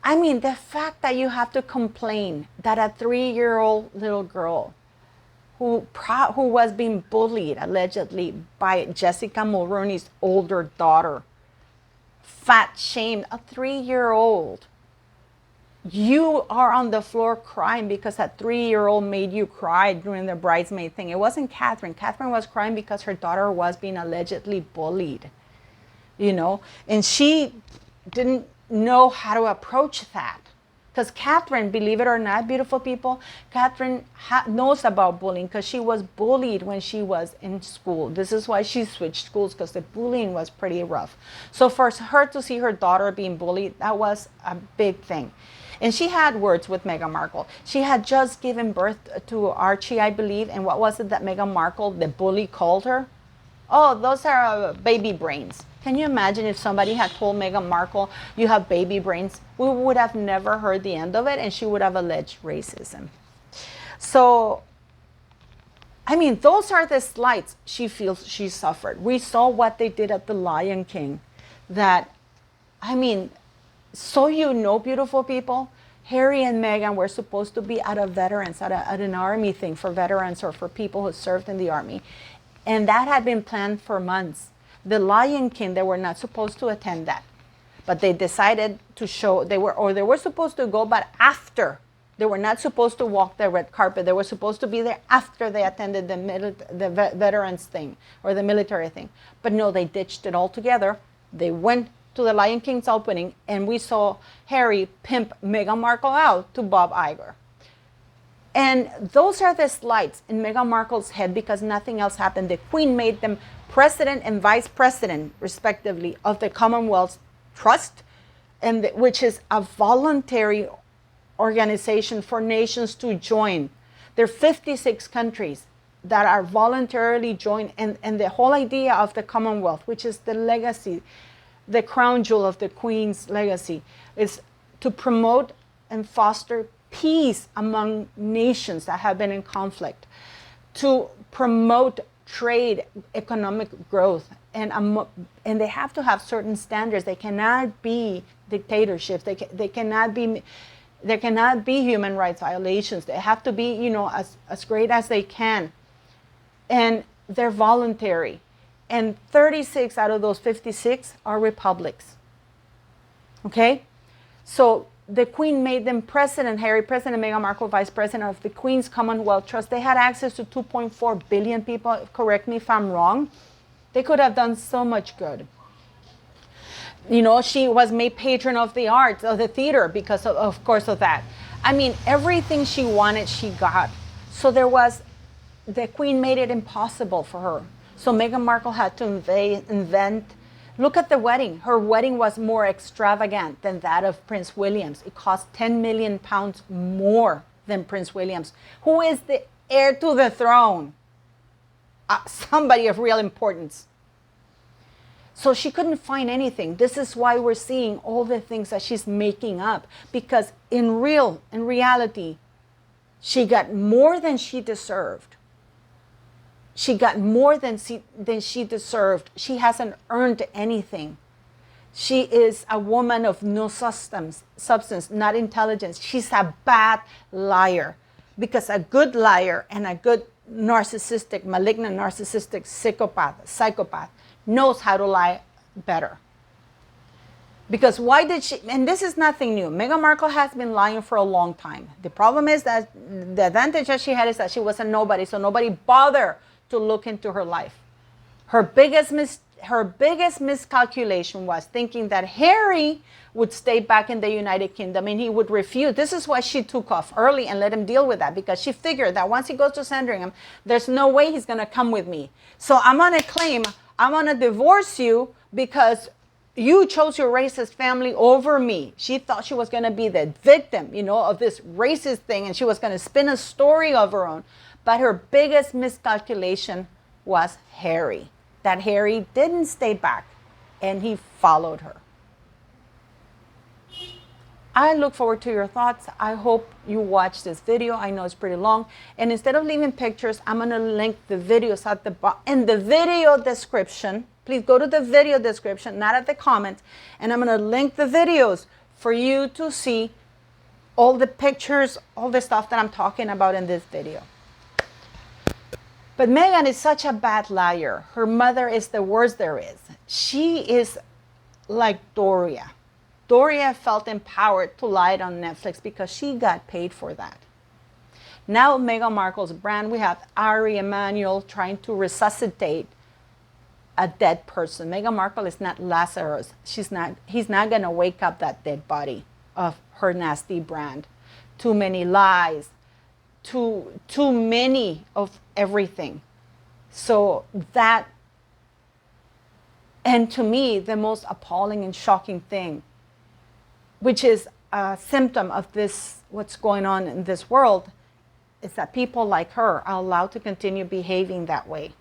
I mean, the fact that you have to complain that a 3-year-old little girl who was being bullied allegedly by Jessica Mulroney's older daughter, fat shamed a 3-year-old. You are on the floor crying because that 3-year-old made you cry during the bridesmaid thing. It wasn't Catherine. Catherine was crying because her daughter was being allegedly bullied, you know, and she didn't know how to approach that. Because Catherine, believe it or not, beautiful people, Catherine knows about bullying because she was bullied when she was in school. This is why she switched schools, because the bullying was pretty rough. So for her to see her daughter being bullied, that was a big thing. And she had words with Meghan Markle. She had just given birth to Archie, I believe. And what was it that Meghan Markle, the bully, called her? Oh, those are baby brains. Can you imagine if somebody had told Meghan Markle, you have baby brains? We would have never heard the end of it, and she would have alleged racism. So, I mean, those are the slights she feels she suffered. We saw what they did at the Lion King. That, I mean, so you know, beautiful people, Harry and Meghan were supposed to be at a veterans, at an army thing for veterans or for people who served in the army. And that had been planned for months. The Lion King, they were not supposed to attend that. But they decided to show, they were supposed to go, but after. They were not supposed to walk the red carpet. They were supposed to be there after they attended the veterans thing or the military thing. But no, they ditched it altogether. They went to the Lion King's opening, and we saw Harry pimp Meghan Markle out to Bob Iger. And those are the slides in Meghan Markle's head because nothing else happened. The Queen made them president and vice president, respectively, of the Commonwealth Trust, and which is a voluntary organization for nations to join. There are 56 countries that are voluntarily joined, and the whole idea of the Commonwealth, which is the legacy, the crown jewel of the Queen's legacy, is to promote and foster peace among nations that have been in conflict, to promote trade, economic growth, and they have to have certain standards. They cannot be dictatorships. They cannot be. There cannot be human rights violations. They have to be, you know, as great as they can. And they're voluntary. And 36 out of those 56 are republics. Okay? So the Queen made them president, Harry president, Meghan Markle vice president of the Queen's Commonwealth Trust. They had access to 2.4 billion people. Correct me if I'm wrong. They could have done so much good. You know, she was made patron of the arts, of the theater, because of course of that. I mean, everything she wanted, she got. So the Queen made it impossible for her. So Meghan Markle had to invent. Look at the wedding. Her wedding was more extravagant than that of Prince William's. It cost 10 million pounds more than Prince William's, who is the heir to the throne. Somebody of real importance. So she couldn't find anything. This is why we're seeing all the things that she's making up. Because in reality, she got more than she deserved. She got more than she deserved. She hasn't earned anything. She is a woman of no substance, not intelligence. She's a bad liar. Because a good liar and a good malignant narcissistic psychopath knows how to lie better. Because why did she, and this is nothing new, Meghan Markle has been lying for a long time. The problem is that the advantage that she had is that she was a nobody, so nobody bothered to look into her life. Her biggest miscalculation was thinking that Harry would stay back in the United Kingdom and he would refuse. This is why she took off early and let him deal with that, because she figured that once he goes to Sandringham, there's no way he's going to come with me. So I'm going to claim, I'm going to divorce you because you chose your racist family over me. She thought she was going to be the victim, you know, of this racist thing, and she was going to spin a story of her own. But her biggest miscalculation was Harry. That Harry didn't stay back and he followed her. I look forward to your thoughts. I hope you watch this video. I know it's pretty long. And instead of leaving pictures, I'm going to link the videos at the bottom in the video description. Please go to the video description, not at the comments. And I'm going to link the videos for you to see all the pictures, all the stuff that I'm talking about in this video. But Meghan is such a bad liar. Her mother is the worst there is. She is like Doria. Doria felt empowered to lie on Netflix because she got paid for that. Now Meghan Markle's brand, we have Ari Emanuel trying to resuscitate a dead person. Meghan Markle is not Lazarus. He's not going to wake up that dead body of her nasty brand. Too many lies. Too many of everything. So that, and to me, the most appalling and shocking thing, which is a symptom of this, what's going on in this world, is that people like her are allowed to continue behaving that way.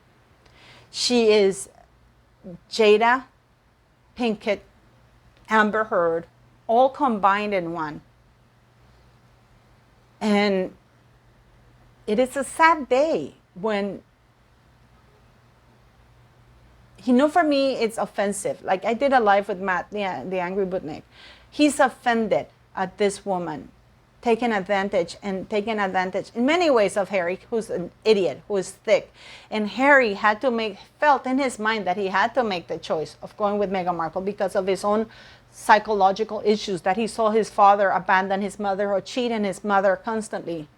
She is Jada Pinkett, Amber Heard, all combined in one. And it is a sad day when, you know, for me, it's offensive. Like I did a live with Matt, the Angry Butnick. He's offended at this woman taking advantage in many ways of Harry, who's an idiot, who is thick. And Harry felt in his mind that he had to make the choice of going with Meghan Markle because of his own psychological issues, that he saw his father abandon his mother or cheat on his mother constantly.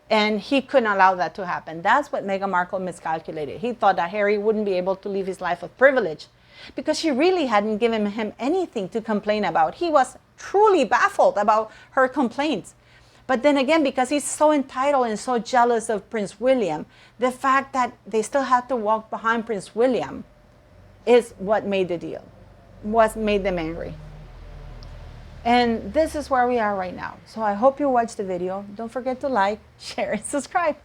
And he couldn't allow that to happen. That's what Meghan Markle miscalculated. He thought that Harry wouldn't be able to live his life of privilege because she really hadn't given him anything to complain about. He was truly baffled about her complaints. But then again, because he's so entitled and so jealous of Prince William, the fact that they still have to walk behind Prince William is what made the deal, what made them angry. And this is where we are right now. So I hope you watched the video. Don't forget to like, share, and subscribe.